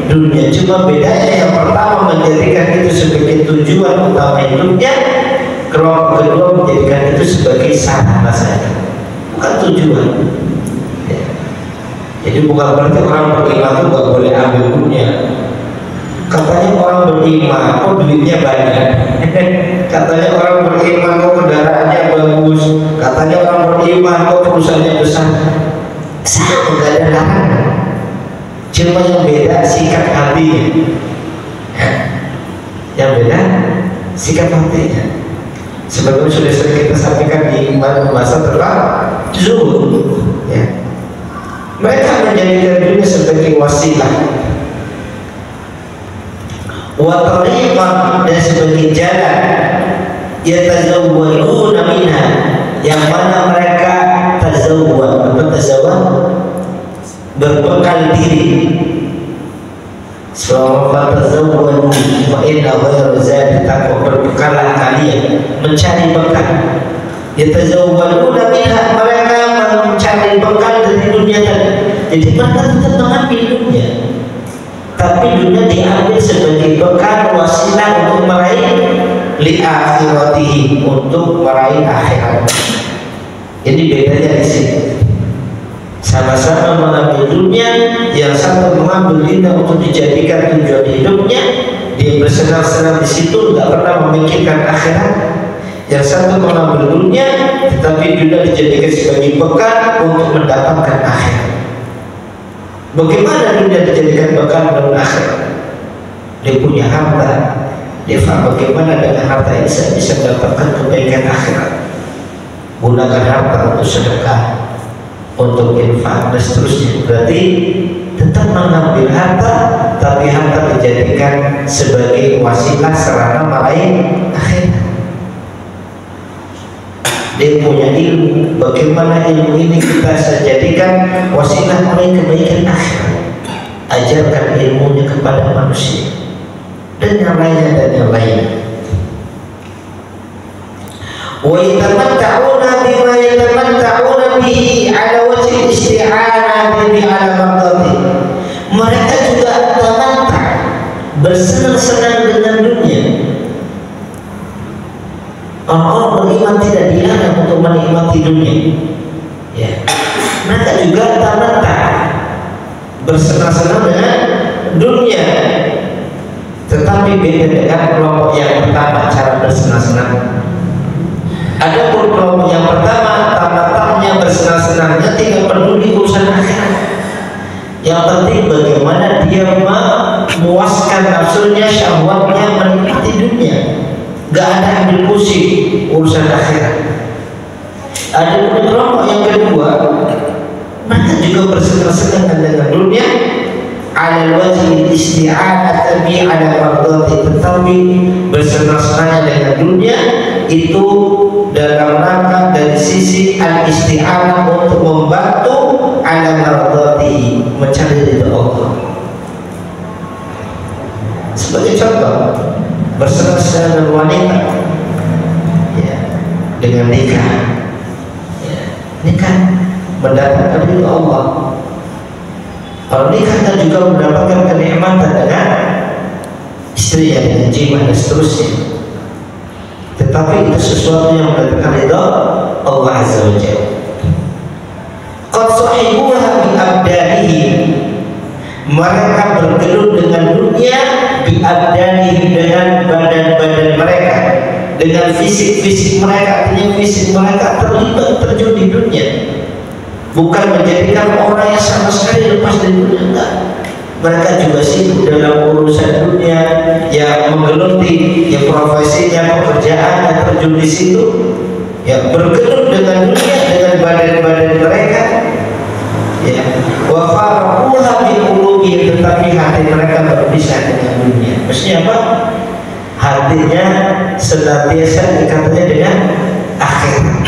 dunia. Cuma bedanya yang pertama menjadikan itu sebagai tujuan utama hidupnya, kelompok kedua menjadikan itu sebagai sarana saja, bukan tujuan. Ya. Jadi bukan berarti orang beriman itu nggak boleh ambil dunia. Katanya orang beriman, kok duitnya banyak. Katanya orang beriman, kok kendaraannya bagus. Katanya orang beriman, kok perusahaannya besar. Sama, nggak ada larangan. Cuma yang beda sikap hatinya. Yang beda sikap hatinya. Sebelumnya sudah sering kita sampaikan di masa tentang zuhud. Ya. Mereka menjadikan dunia sebagai wasilah, wa tariqan, dan sebagai jalan, yatazawwaduna minha, yang mana mereka tazawwad, berbekal diri. Selama tazawwadu fa inna ghayra zadi taqwa, berbekalah kalian, mencari bekal. Yatazawwaduna minha, mereka mencari bekal dari dunia tadi. Jadi mereka tetap mengambil dunia, tapi dunia diambil sebagai bekal, wasilah untuk meraih li akhiratihi, untuk meraih akhirat. Ini bedanya di sini. Sama-sama mengambil dunia, yang satu mengambil dunia untuk dijadikan tujuan hidupnya, dia bersenang-senang di situ, tidak pernah memikirkan akhirat. Yang satu mengambil dunia, tetapi dunia dijadikan sebagai bekal untuk mendapatkan akhirat. Bagaimana dunia dijadikan bekal dalam akhirat? Dia punya harta, dia faham bagaimana dengan harta ini saya bisa mendapatkan kebaikan akhirat. Gunakan harta untuk sedekah, untuk infak dan seterusnya. Berarti tetap mengambil harta, tapi harta dijadikan sebagai wasilah sarana meraih akhirat. Dia punya ilmu, bagaimana ilmu ini kita jadikan wasilah meraih kebaikan akhirat. Ajarkan ilmunya kepada manusia, dan yang lainnya dan yang lainnya. Wa yatamatta'una bima yatamatta'una bihi ala wajhi isti'anati bi ala mardati. Mereka juga tamatta', bersenang-senang dengan dunia. Orang-orang beriman tidak dilarang untuk menikmati dunia. Ya. Mereka juga tamatta', bersenang-senang dengan dunia. Tetapi beda dengan kelompok yang pertama cara bersenang-senang. Ada kelompok yang pertama tamatnya bersenang-senangnya tidak peduli urusan akhirat. Yang penting bagaimana dia memuaskan nafsunya, syahwatnya, menikmati dunia. Gak ada ambil pusing urusan akhirat. Ada kelompok yang kedua, mereka juga bersenang-senang dengan dunia, ala wajhi isti'anat bi ala mardati, tetapi bersenang-senang dengan dunia itu dalam rangka dari sisi al-isti'anah untuk membantu ala mardati, mencari ridha Allah. Sebagai contoh, bersenang-senang dengan wanita, ya, dengan nikah, ya, nikah mendapatkan ridha Allah. Kalau nikah kan juga mendapatkan kenikmatan dengan istri yang dengan jima dan seterusnya. Tetapi itu sesuatu yang mendatangkan ridha Allah Azza wa Jalla. Qad sahibuha bi abdanihi, mereka bergelut dengan dunia bi abdanihi, dengan badan-badan mereka, dengan fisik-fisik mereka. Artinya fisik mereka terlibat terjun di dunia, bukan menjadikan orang yang sama sekali lepas dari dunia. Enggak. Mereka juga sibuk dalam urusan dunia, yang menggeluti, yang profesinya, pekerjaannya terjun di situ, ya, bergelut dengan dunia, dengan badan-badan mereka, ya. Wa faraquha bi qulubi, tetapi hati mereka berpisah dengan dunia. Maksudnya apa? Hatinya senantiasa ikatnya dengan akhirat.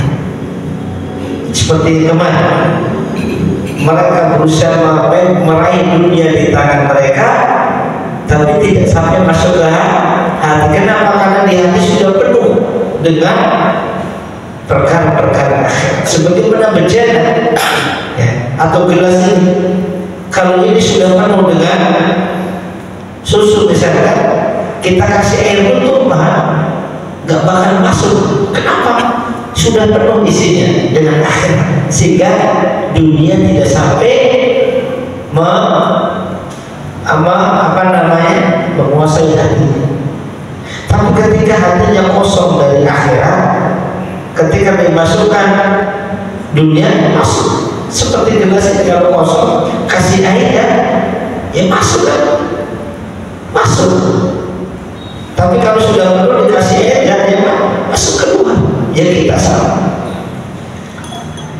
Seperti kemarin mereka berusaha meraih dunia di tangan mereka, tapi tidak sampai masuk ke hati. Kenapa? Karena di hati sudah penuh dengan perkara-perkara akhirat. Sebagaimana bejana, ya, atau gelas ini, kalau ini sudah penuh dengan susu misalkan, kita kasih air pun tumpah, nggak bakal masuk. Kenapa? Sudah penuh isinya dengan akhirat, sehingga dunia tidak sampai menguasai hati. Tapi ketika hatinya kosong dari akhirat, ketika dimasukkan dunia, masuk. Seperti gelas kalau kosong, kasih air ya masuk kan? Masuk. Tapi kalau sudah penuh dikasih air, ya masuk keluar. Ya kita salah.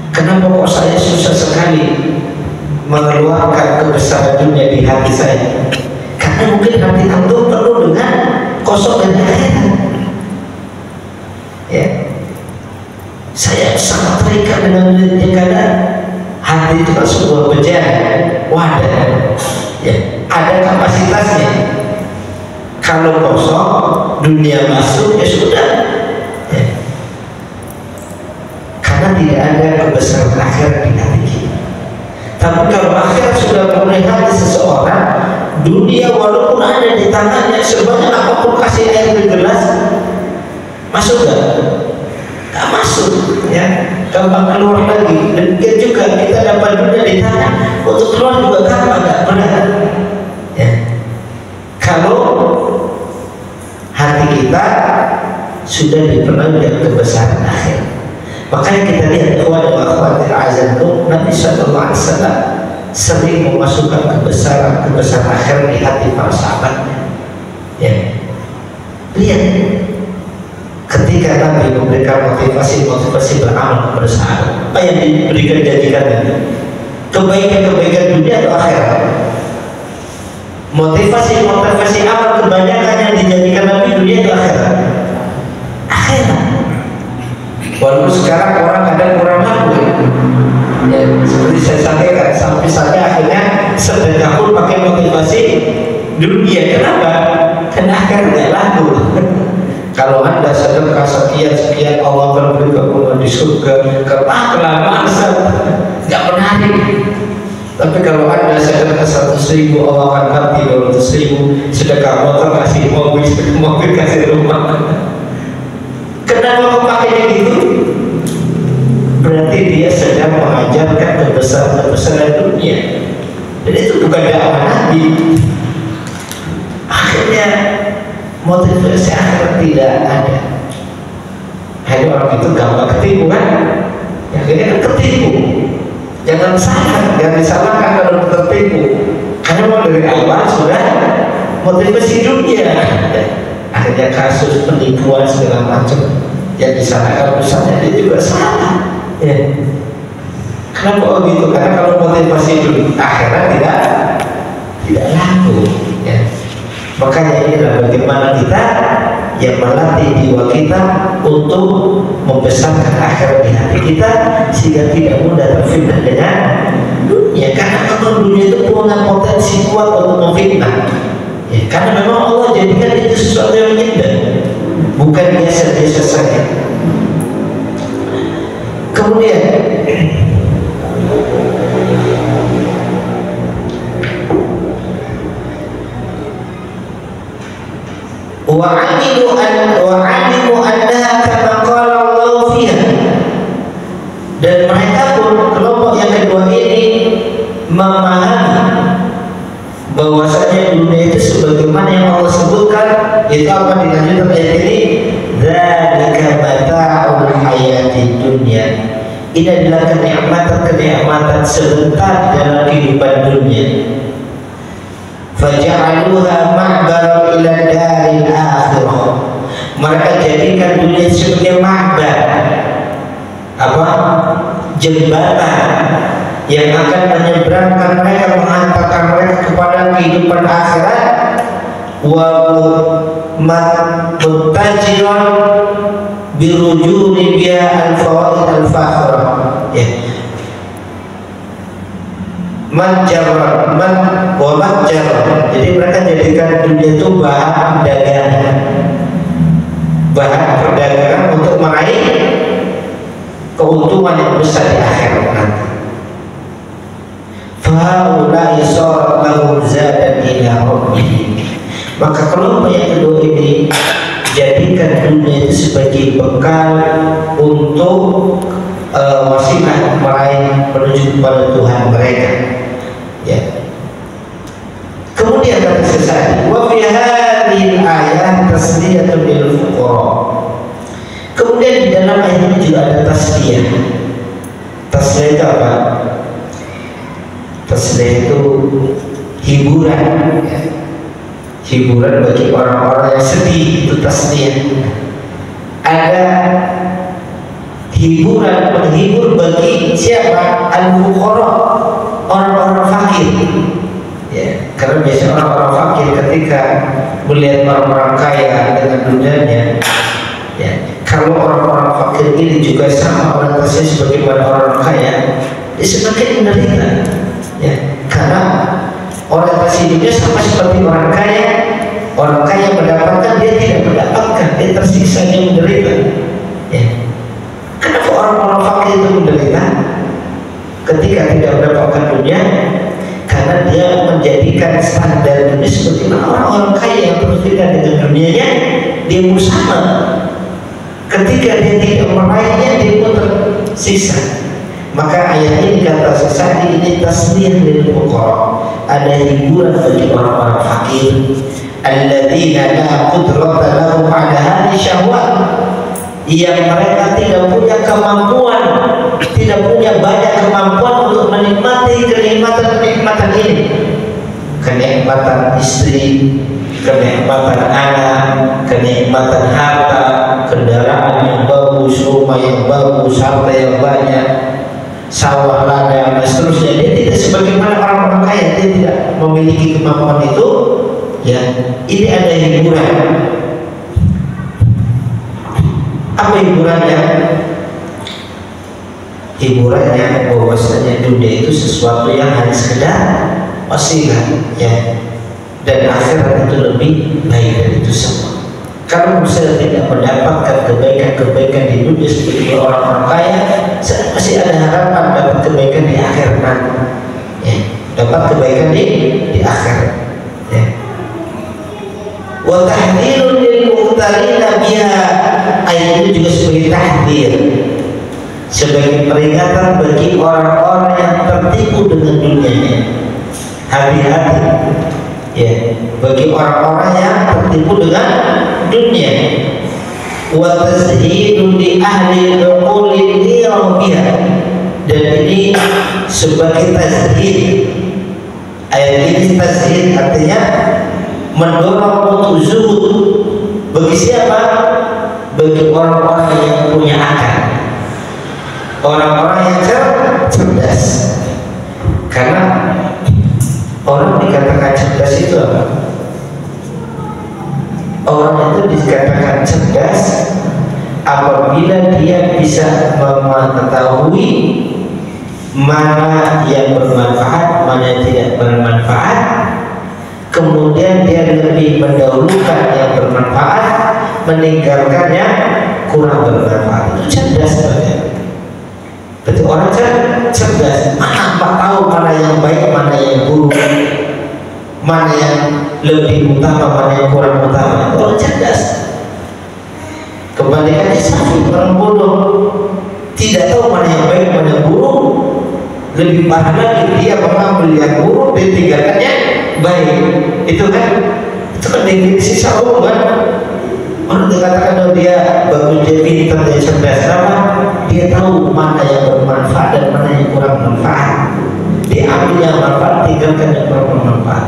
Kenapa kok saya susah sekali mengeluarkan kebesaran dunia di hati saya? Karena mungkin hati antum penuh dengan kosong dan akhirat. Ya, saya sangat terikat dengan dunia karena hati itu kan sebuah bejana, wadah. Ya, ada kapasitasnya. Kalau kosong, dunia masuk, ya sudah. Ya. Karena tidak ada kebesaran akhirat di hati kita. Tapi kalau akhirat sudah memenuhi hati seseorang, dunia walaupun ada di tangannya, sebanyak apapun kasih air di gelas, masuk gak? Gak masuk, ya. Gampang keluar lagi. Demikian juga kita dapat dunia di tangan, untuk keluar juga gampang, gak berat. Ya. Kalau hati kita sudah dipenuhi dengan kebesaran akhir, makanya kita lihat akhwat azanku, Nabi Sallallahu Alaihi Wasallam sering memasukkan kebesaran akhir di hati para sahabatnya. Ya, lihat ketika Nabi memberikan motivasi beramal kepada sahabat, apa yang diberikan janjikannya? Kebaikan dunia atau akhirat? Motivasi amal kebanyakan yang dijanjikan Nabi dunia atau akhirat? Akhirat. Walaupun sekarang orang kadang kurang mampu, ya, seperti saya sampaikan, sampai akhirnya sedekah pun pakai motivasi dunia. Kenapa? Karena akhirat nggak laku. Kalau Anda sedekah sekian Allah akan beri kamu di surga. Kelamaan nggak menarik. Tapi kalau Anda sedekah 100.000, Allah akan ganti 200.000. Sedekah motor kasih mobil kasih rumah. Kenapa pakainya gitu? Berarti dia sedang mengajarkan kebesaran dunia. Dan itu bukan dakwah Nabi. Akhirnya motivasi akhirat tidak ada. Hanya orang itu gampang ketipu kan? Akhirnya kan ketipu. Jangan disalahkan kalau tertipu. Karena mau dari awal sudah motivasi dunia. Akhirnya kasus penipuan segala macam yang disalahkan misalnya dia juga salah. Ya. Kenapa begitu? Karena kalau motivasi dunia akhirat tidak laku. Ya. Makanya inilah bagaimana kita yang melatih jiwa kita untuk membesarkan akhirat di hati kita sehingga tidak mudah terfitnah dengan dunia. Karena kalau dunia itu punya potensi kuat untuk memfitnah. Ya, karena memang Allah jadikan itu sesuatu yang indah, bukan biasa-biasa saja. Kemudian wa'alimu annaha kama qala Allah fiha, dan mereka pun kelompok yang kedua ini memahami bahwasanya dunia itu sebagaimana yang Allah sebutkan. Itu apa dilanjutkan ayat ini? Dzalika mata'ul hayatid dunya. Ini adalah kenikmatan sebentar dalam kehidupan dunia. Faja'aluha ma'bar ila daril akhirah. Mereka jadikan dunia sebagai ma'bar, jembatan yang akan menyeberangkan mereka, menghantarkan mereka kepada kehidupan akhirat. Wa muttajiran birujuni biha al-fawaid al-fakhirah. Ya. Jadi mereka jadikan dunia itu bahan perdagangan untuk meraih keuntungan yang besar di akhirat nanti. Faulai sarat lahum zadan ila rabbihim. Maka kelompok yang kedua ini jadikan dunia itu sebagai bekal untuk wasilah meraih menuju kepada Tuhan mereka. Ya. Kemudian kata Sesadi, wa fi hadhil ayat tasliyatun lil fuqara. Kemudian di dalam ayat ini juga ada tasliyah. Tasliyah itu apa? Tasliyah itu hiburan, ya. Hiburan bagi orang-orang yang sedih, itu tasliyah. Ada hiburan, menghibur bagi siapa? Al-fuqara, orang-orang fakir. Ya, karena biasanya orang-orang fakir ketika melihat orang-orang kaya dengan dunianya, ya, kalau orang-orang fakir ini juga sama orientasinya sebagaimana orang kaya, ya semakin menderita. Ya, karena orientasi hidupnya sama seperti orang kaya mendapatkan, dia tidak mendapatkan, dia tersiksa, dia menderita. Ya. Kenapa orang-orang fakir itu menderita ketika tidak mendapatkan dunia? Karena dia menjadikan standar dunia sebagaimana orang-orang kaya yang berbeda dengan dunianya, dia pun sama. Ketika dia tidak meraihnya, dia pun tersiksa. Maka ayat ini kata Sesadi, ini tasliyah lil fuqara, ada hiburan bagi orang-orang fakir, alladzina la qudrata lahum ala hadhihi syahwat, yang mereka tidak punya kemampuan, tidak punya banyak kemampuan untuk menikmati kenikmatan ini, kenikmatan istri, kenikmatan anak, kenikmatan harta, kendaraan yang bagus, rumah yang bagus, harta yang banyak, sawah ladang dan seterusnya. Dia tidak sebagaimana orang-orang kaya, dia tidak memiliki kemampuan itu. Ya, ini ada hiburan. Apa hiburannya? Hiburannya bahwasanya dunia itu sesuatu yang hanya sekedar wasilah, ya, dan akhirat itu lebih baik dari itu semua. Kalau saya tidak mendapatkan kebaikan-kebaikan di dunia seperti orang-orang kaya, saya masih ada harapan dapat kebaikan di akhirat nanti. Ya, dapat kebaikan di akhirat. Ya. Wa tahdhirun lil muqtarina biha, ayat ini juga sebagai tahdzir, sebagai peringatan bagi orang-orang yang tertipu dengan dunianya. Hati-hati, ya, bagi orang-orang yang tertipu dengan dunia. Wa tazhidun li ahli al-qulil biha, dan ini sebagai tazhid. Ayat ini tazhid artinya mendorong untuk zuhud. Bagi siapa? Bagi orang-orang yang punya akal, orang-orang yang cerdas. Karena orang dikatakan cerdas itu apa? Orang itu dikatakan cerdas apabila dia bisa mengetahui mana yang bermanfaat, mana yang tidak bermanfaat, kemudian dia lebih mendahulukan yang bermanfaat, meninggalkan yang kurang bermanfaat. Itu cerdas sebenarnya. Berarti orang cerdas, tahu mana yang baik, mana yang buruk, mana yang lebih utama, mana yang kurang utama. Itu orang cerdas. Kebalikannya safi, orang bodoh, tidak tahu mana yang baik, mana yang buruk. Lebih parah lagi, dia mengambil yang buruk, dia tinggalkannya baik. Itu kan definisi saung kan. Orang dikatakan bahwa dia bagus, dia pintar, dia cerdas, apa? Dia tahu mana yang bermanfaat dan mana yang kurang bermanfaat. Dia ambil yang bermanfaat, tinggalkan yang kurang bermanfaat.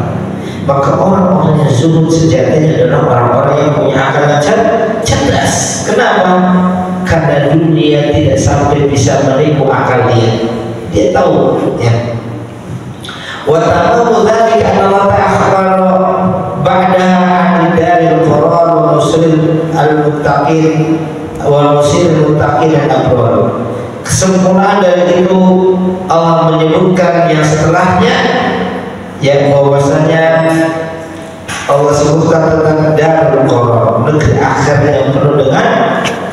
Maka orang-orang yang zuhud sejatinya adalah orang-orang yang punya akal yang cerdas. Kenapa? Karena dunia tidak sampai bisa menipu akal dia. Dia tahu, ya. Wa ta'lamu dzalika anna Allah ta'ala ba'da al-daril qarar wa nusil al-muttaqin wa nusil al-muttaqin al-abrar. Kesempurnaan dari itu Allah menyebutkan yang setelahnya, yang bahwasanya Allah sebutkan tentang darul qarar, negeri akhir yang penuh dengan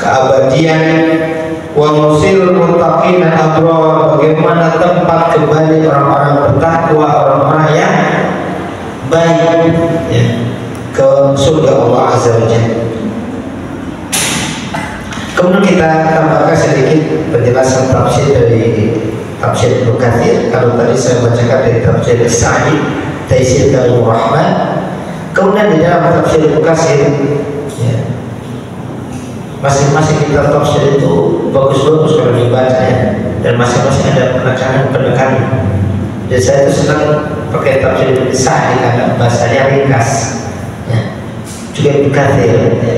keabadian. Wa nusil muttaqin al-abrar, bagaimana tempat kembali orang-orang bertakwa, orang-orang yang baik, ya, ke surga Allah Azza wa Jalla. Kemudian kita tambahkan sedikit penjelasan tafsir dari tafsir Ibnu Katsir. Kalau tadi saya bacakan dari tafsir Sa'di, Taisir Karimur Rahman. Kemudian di dalam tafsir Ibnu Katsir, ya, masing-masing kitab tafsir itu bagus-bagus kalau dibaca ya, dan masing-masing ada penekanan. Jadi saya itu senang pakai tafsir Ibnu Sa'di karena bahasanya ringkas. Ya. Juga Ibnu Katsir. Ya.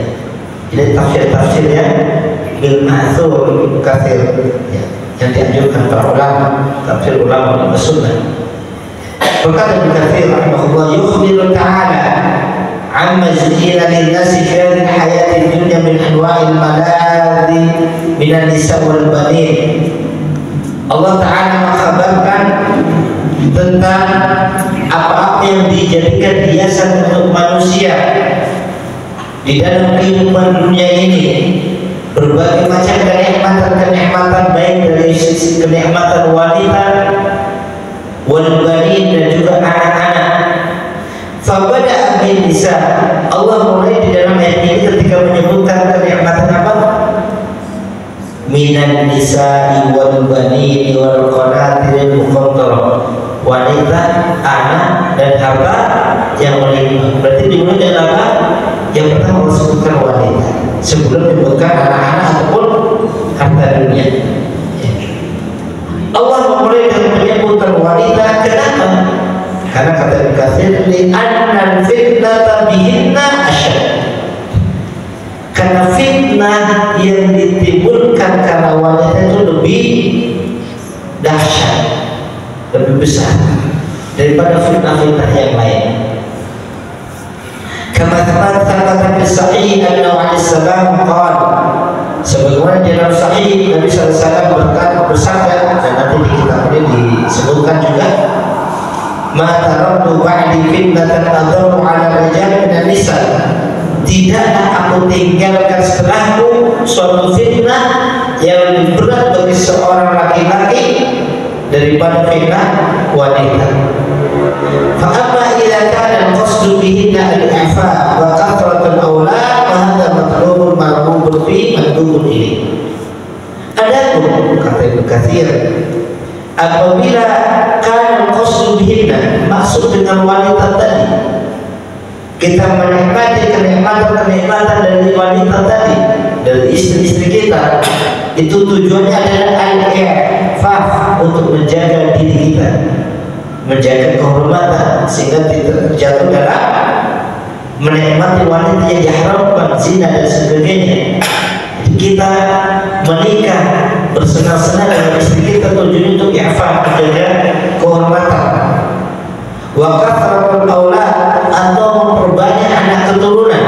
Jadi tafsir-tafsirnya bil ma'thur Ibnu Katsir, ya, yang dianjurkan para ulama, tafsir ulama sunnah. Berkata Ibnu Katsir rahimahullah, yukhbiru ta'ala amma zuyina lin-nasi fi hadhihi al-hayati ad-dunya min anwa'il maladhi min an-nisa' wal banin. Allah Ta'ala mengkhabarkan tentang apa-apa yang dijadikan hiasan untuk manusia di dalam kehidupan dunia ini, berbagai macam kenikmatan baik dari sisi kenikmatan wanita, wal banin, dan juga anak-anak. Fabada bin nisa, Allah mulai di dalam ayat ini ketika menyebutkan kenikmatan apa? Minan nisa'i wal banin wal qanatiril muqantarah, wanita, anak, dan harta yang melimpah. Berarti dimulai dengan apa? Yang pertama Allah sebutkan wanita sebelum menyebutkan anak-anak ataupun harta dunia. Allah memulai dengan menyebutkan wanita. Kenapa? Karena kata Ibnu Katsir, li'anna fitnata bihinna asyad. Karena fitnah yang ditimbulkan karena wanita itu lebih dahsyat, lebih besar daripada fitnah-fitnah yang lain. Kama thabata fi sahih annahu alaihi salam qala, sebagaimana di dalam sahih Nabi sallallahu alaihi wasallam berkata, bersabda, dan nanti di kitab ini disebutkan juga, ma taraktu ba'di fitnatan adharu 'ala rijal min an-nisa, tidaklah aku tinggalkan setelahku suatu fitnah yang lebih berat bagi seorang laki-laki daripada fitnah wanita. Fa'amma idza kana al-qasdu bihinna al-i'fa wa kathratul awlad fa hadha matlubun marghubun fi mandubun ilayh. Adapun kata Ibnu Katsir, apabila kana al-qasdu bihinna, maksud dengan wanita tadi, kita menikmati kenikmatan dari wanita tadi, dari istri-istri kita, itu tujuannya adalah al-i'faf, untuk menjaga diri kita, menjaga kehormatan, sehingga tidak terjatuh dalam menikmati wanita yang diharamkan, zina dan sebagainya. Jadi kita menikah, bersenang-senang dengan istri kita, tujuannya untuk i'faf, menjaga kehormatan. Wa kathratul aulad, atau memperbanyak anak keturunan.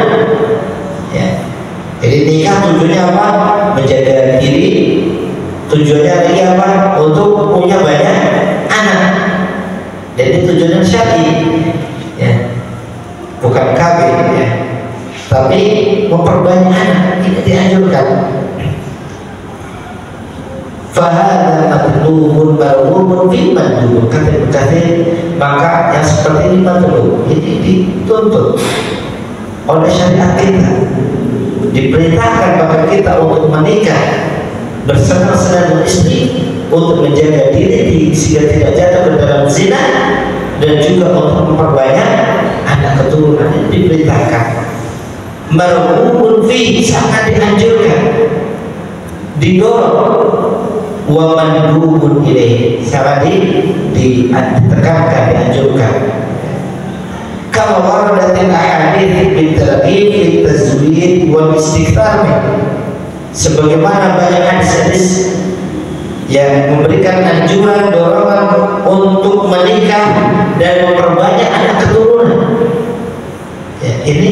Ya. Jadi nikah tujuannya apa? Menjaga diri. Tujuannya lagi apa? Untuk punya banyak anak. Jadi tujuannya syar'i, ya, bukan kawin, ya, tapi memperbanyak anak. Ini dianjurkan. Fahadha matlubun marghubun fi mandub, kata Ibnu Katsir, maka yang seperti ini matlub, ini dituntut oleh syariat kita, diperintahkan kepada kita untuk menikah, bersenang-senang dengan istri, untuk menjaga diri sehingga tidak jatuh ke dalam zina, dan juga untuk memperbanyak anak keturunan. Ini diperintahkan. Marghubun fi, sangat dianjurkan, didorong. Wa mandubun ilaih, sangat ditekankan, dianjurkan. Kama waradatil ahadits bitarghib fi tazwid wal istighfar, sebagaimana banyak hadis yang memberikan anjuran, dorongan untuk menikah dan memperbanyak anak keturunan. Ya, ini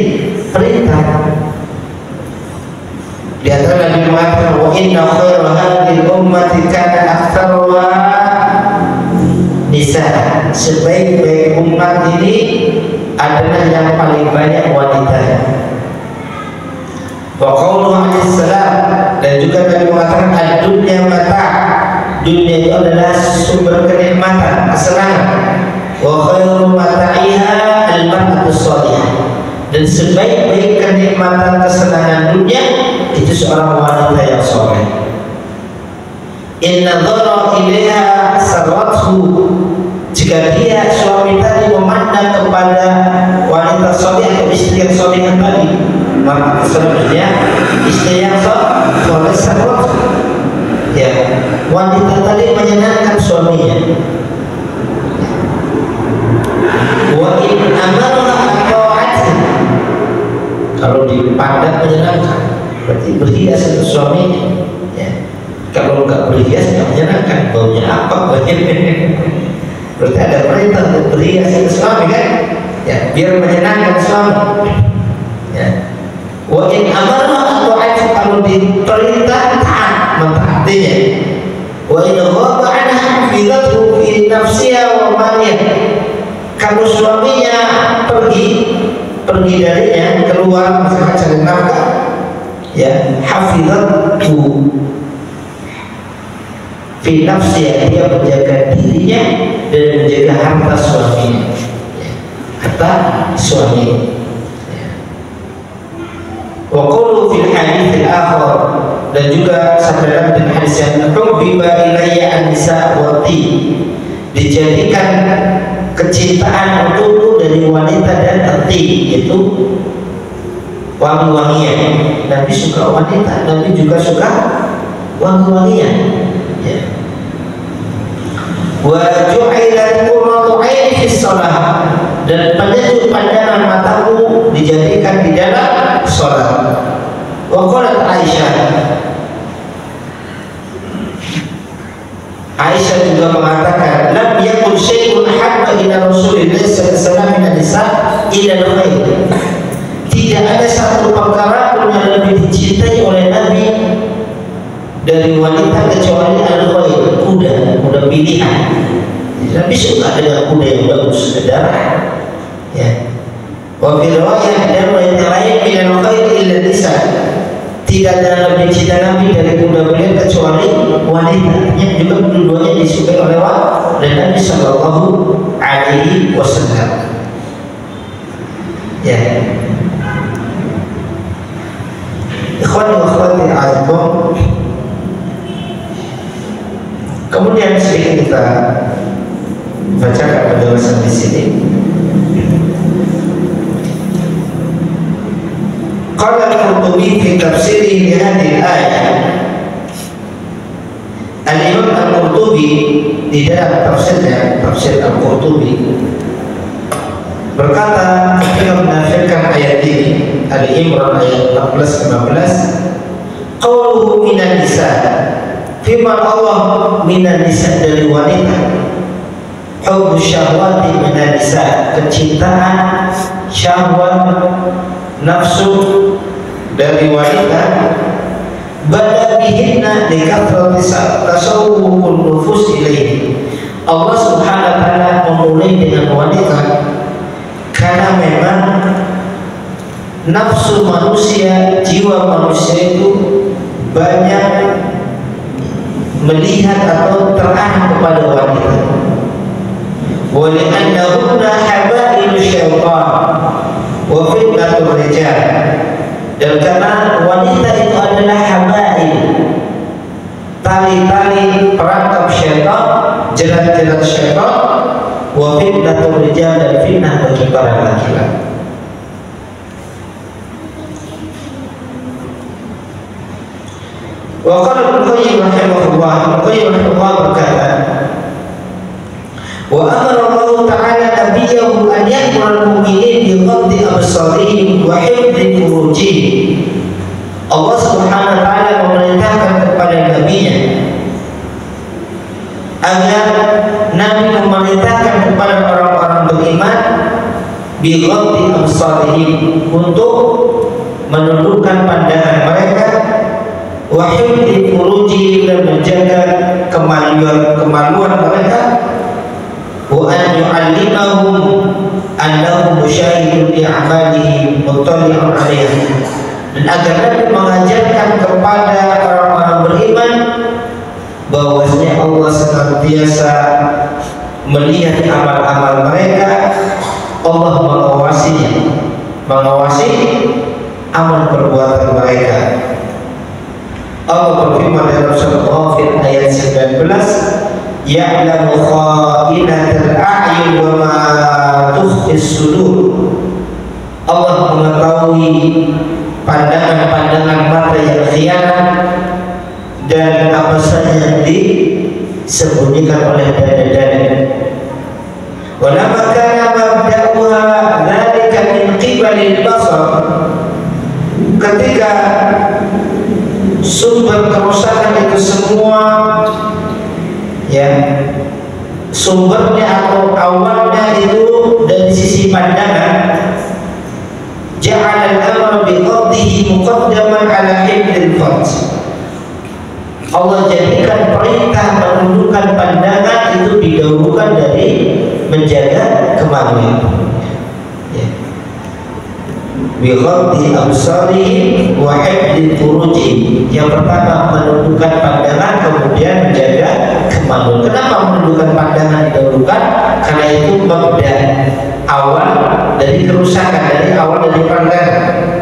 perintah. Di antara Nabi mengatakan, wa inna khairal hadhihi ummati kana aktsaruha nisa, sebaik-baik umat ini adalah yang paling banyak wanita. Wa qauluhu alaihi salam, dan juga Nabi mengatakan, ad-dunya mata', dunia itu adalah sumber kenikmatan, kesenangan. Wa khairu mata'iha al-mar'atu shalihah, dan sebaik-baik kenikmatan kesenangan dunia itu seorang wanita yang soleh. Inna dhara ilaiha sarrathu, jika dia suami tadi memandang kepada wanita soleh atau istri yang soleh tadi, maka sebenarnya istri yang soleh sarrathu, ya, wanita tadi menyenangkan suaminya. Wa in amara ta'ati, kalau dipandang menyenangkan berarti berhias untuk suaminya, ya. Kalau nggak berhias nggak menyenangkan, baunya apa berarti ada perintah untuk berhias untuk suami, kan, ya, biar menyenangkan suami, ya. Wa in amara ta'ati, kalau diperintah taat mentaatinya. Wa in ghaba anha hafizathu fi nafsiha wa maliha, kalau suaminya pergi darinya, keluar misalkan cari nafkah, ya, hafizathu fi nafsiha, dia menjaga dirinya dan menjaga harta suaminya, ya, harta suaminya. Wa qulu fil hadits al-akhar, dan juga sabda dalam hadis yang hubbiba ilayya an-nisa wa ti, dijadikan kecintaan untukku dari wanita dan ati, yaitu wangi-wangian. Nabi suka wanita, Nabi juga suka wangi-wangian, ya. Wa ju'ilat qurratu 'aini fi shalah, dan penyejuk pandangan mataku dijadikan di dalam salat. Wa qalat Aisyah juga mengatakan, lam yakun syai'un habba ila Rasulillah sallallahu alaihi wasallam min nisa illa al-khair, tidak ada satu perkara pun yang lebih dicintai oleh Nabi dari wanita kecuali al-khair, kuda pilihan. Nabi suka dengan kuda yang bagus, darah, ya. Wa fi riwayah, dan riwayat lain, min al-khair illa nisa, tidak ada lebih cinta Nabi dari kuda beliau kecuali wanita, yang juga keduanya disukai oleh Nabi Sallallahu Alaihi Wasallam, ya. Ikhwani wa akhwati a'azakum, kemudian sedikit kita bacakan penjelasan di sini. Qala al-Qurtubi fi tafsirihi li hadhihi al-ayah, Al-Imam Al-Qurtubi di dalam tafsirnya, tafsir Al-Qurtubi, berkata ketika menafsirkan ayat ini, Al-Imran ayat 14-15, qawluhu minan nisa, firman Allah minan nisa, dari wanita, hubbu syahwati minan nisa, kecintaan syahwat nafsu dari wanita, bada bihinna likathrati tasawwufun nufus ilaihi, Allah subhanahu wa ta'ala memulai dengan wanita karena memang nafsu manusia, jiwa manusia itu banyak melihat atau terarah kepada wanita. Wa li'annahunna habailu syaitan wa fitnatur rijal, dan karena wanita itu adalah habail, tali-tali perangkap syaitan, jerat-jerat syaitan, wa fitnatur rijal, dan fitnah bagi para laki-laki. Wa qala Al-Qayyim rahimahullah, berkata, wa amara Allah ta'ala nabiyahu an ya'mura al-mu'minin bi ghaddi absarihim wa hifdhi furujihim. Allah subhanahu wa ta'ala memerintahkan kepada nabinya agar Nabi memerintahkan kepada orang-orang beriman bi ghaddi absarihim, untuk menundukkan pandangan mereka, wa hifdhi furujihim, dan menjaga kemaluan mereka, wa an yu'allimahum annahu musyahidun li a'malihim muttali'un 'alaiha, dan agar Nabi mengajarkan kepada orang-orang beriman bahwasanya Allah senantiasa melihat amal-amal mereka, Allah mengawasi amal perbuatan mereka. Allah berfirman dalam surah Ghafir ayat 19, ya'lamu kha'inatal a'yun wa ma tukhfis sudur. Allah mengetahui pandangan-pandangan mata yang khianat dan apa saja yang disembunyikan oleh dada-dada. Wa lamma kana mabda'uha dzalika min qibalil basar. Ketika sumber kerusakan itu semua, ya, sumbernya atau awalnya itu dari sisi pandangan, ja'ala al-amra bi qaddihi muqaddaman ala hifdzil farj. Allah jadikan perintah menundukkan pandangan itu didahulukan dari menjaga kemaluan. Ya. Bi qaddi absarihim wa hifdzil furujihim. Yang pertama menundukkan pandangan, kemudian menjaga kemaluan. Kenapa menundukkan pandangan didahulukan? Karena itu mabda awal dari kerusakan, dari awal dari pandangan.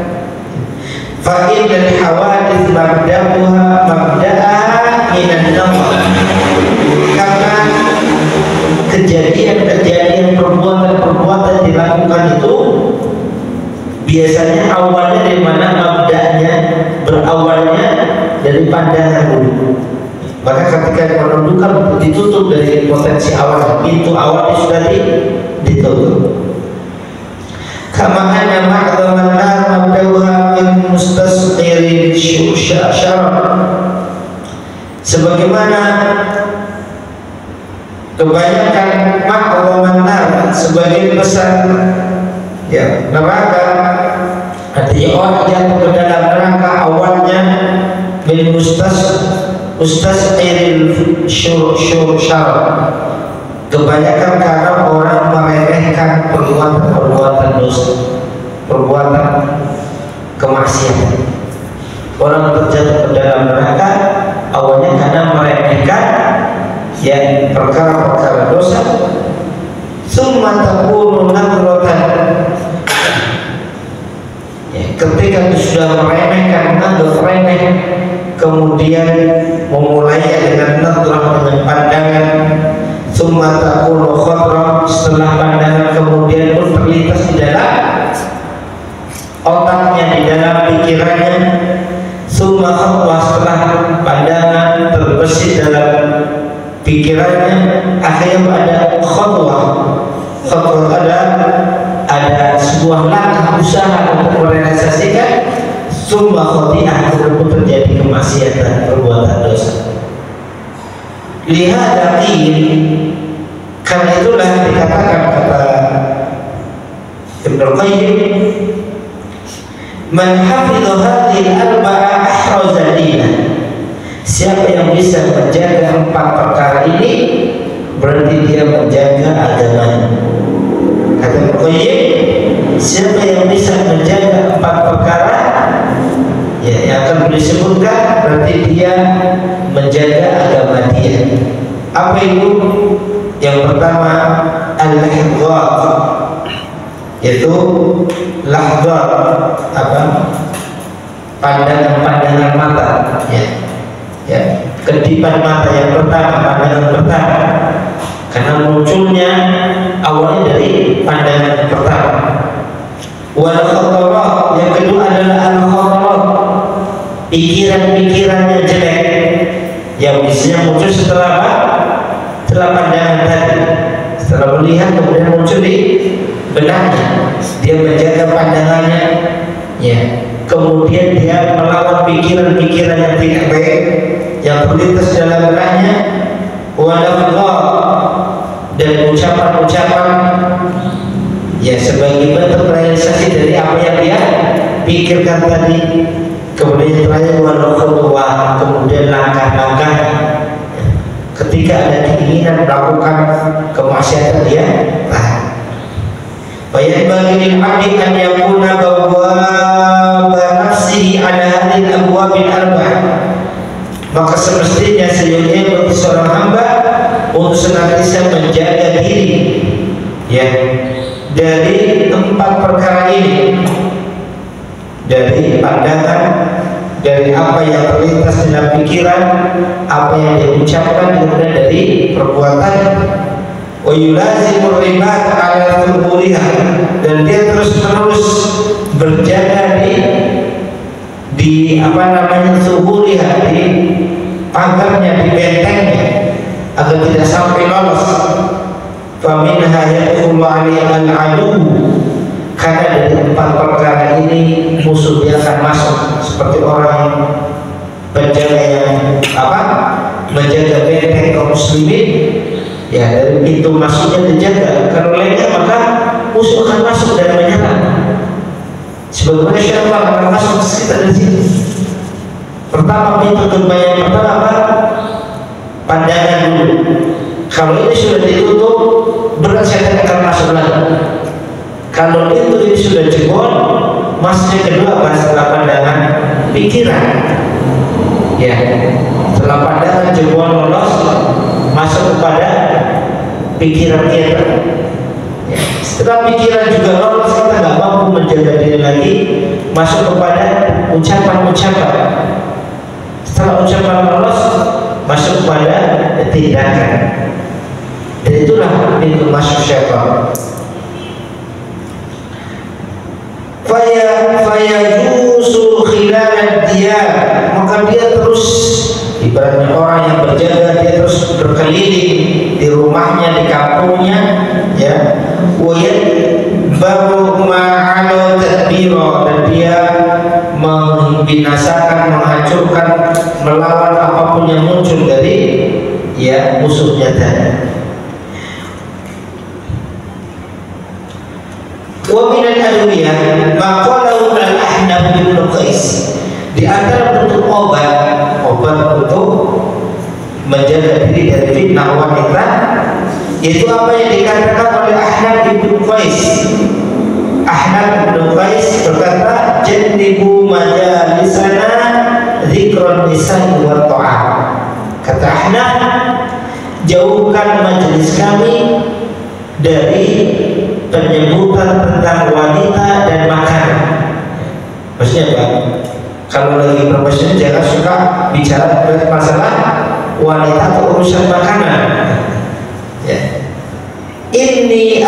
Fa'in dari hawadith mabda'uha mabda'a minan nazar. Karena kejadian-kejadian, perbuatan-perbuatan dilakukan itu biasanya awalnya dari mana? Mabda'nya, berawalnya dari pandangan dulu. Maka ketika menundukkan, ditutup dari potensi awal, pintu awalnya sudah ditutup. Kama anna ma'dhaman nar mabda'uha min mustasqirin syarab. Sebagaimana kebanyakan ma'dhaman nar, sebagian besar, ya, neraka, artinya orang jatuh ke dalam neraka awalnya min mustasqirin syarab. Kebanyakan karena orang meremehkan perbuatan dosa, perbuatan kemaksiatan. Orang terjatuh ke dalam neraka awalnya karena meremehkan, ya, perkara-perkara dosa. Summa takunu nadratan. Ya, ketika sudah meremehkan, anggap remeh, kemudian memulainya dengan nadrah, dengan pandangan. Summa takunu khadra. Setelah pandangan kemudian pun terlintas di dalam otaknya, di dalam pikirannya. Summa khadwa. Setelah pandangan terbesit dalam pikirannya, akhirnya ada khadwa. Khadwa ada sebuah langkah usaha untuk merealisasikan. Summa khati'ah. Pun terjadi kemaksiatan, perbuatan dosa. Lihat ini, karena itulah dikatakan kata Ibnu Qayyim, man hafidha hadhihi al-arba'a ahraza dinah. Siapa yang bisa menjaga 4 perkara ini, berarti dia menjaga agamanya. Kata Ibnu Qayyim, siapa yang bisa menjaga 4 perkara, ya, yang akan disebutkan, berarti dia menjaga agama dia. Apa itu? Yang pertama, al-lahdzat, yaitu lahdzat, apa? Pandangan-pandangan mata, ya, ya, kedipan mata yang pertama, pandangan pertama. Karena munculnya awalnya dari pandangan pertama. Wal khatarat, yang kedua adalah al-khatarat, pikiran-pikiran yang jelek yang biasanya muncul setelah apa? Setelah pandangan tadi, setelah melihat kemudian muncul di benaknya. Dia menjaga pandangannya, ya, kemudian dia melawan pikiran-pikiran yang tidak baik yang terlintas dalam benaknya. Walafdhah, dan ucapan-ucapan, ya, sebagai bentuk realisasi dari apa yang dia pikirkan tadi. Kemudian terakhir wal-khutwah, kemudian langkah-langkah ketika ada keinginan melakukan kemaksiatan dia tahan. Bayat bagi abdi an yakuna bawwaba nafsihi ala hadhihi al-abwabil arba'ah. Maka semestinya sejujurnya bagi seorang hamba untuk senantiasa menjaga diri, ya, dari 4 perkara ini, dari pandangan, dari apa yang terlintas dalam pikiran, apa yang dia ucapkan, kemudian dari perbuatan. Wa yulazimur ribat ala thubuliha, dan dia terus-menerus berjaga di apa namanya thubuliha, di pagarnya, di bentengnya, agar tidak sampai lolos. Faminha yadkhulu alaiha al-adu, karena dari empat perkara ini musuh dia akan masuk, seperti orang penjaga yang menjaga benteng kaum muslimin, ya dari pintu masuknya dijaga, kalau lainnya maka musuh akan masuk dan menyerang. Sebagaimana syaitan akan masuk sekitar di sini. Pertama, pintu gerbang yang pertama apa? Pandangan dulu. Kalau ini sudah ditutup, berat syaitan akan masuk lagi. Kalau itu sudah jebol, masuknya kedua apa? Setelah pandangan pikiran. Ya, setelah pandangan jebol lolos, masuk kepada pikiran kita. Ya, setelah pikiran juga lolos, kita nggak mampu menjaga diri lagi, masuk kepada ucapan-ucapan. Setelah ucapan lolos, masuk kepada tindakan. Dan itulah pintu masuk syaitan. Faya yusul khilal diyar, maka dia terus, ibaratnya orang yang berjaga, dia terus berkeliling di rumahnya, di kampungnya, ya. Wayat baru ma'alo tadbiro, dan dia membinasakan, menghancurkan, melawan apapun yang muncul dari ya musuhnya tadi. Wa min al-adwiyah ma qalahu al-Ahnaf bin Qais, di antara bentuk obat untuk menjaga diri dari fitnah wanita, itu apa yang dikatakan oleh Ahnaf bin Qais. Ahnaf bin Qais berkata, jannibu majalisana dzikran nisa'i wa ta'am. Kata Ahnaf, jauhkan majelis kami dari penyebutan tentang wanita dan makanan. Maksudnya apa? Kalau lagi profesional jangan suka bicara masalah wanita atau urusan makanan. Ya. Ini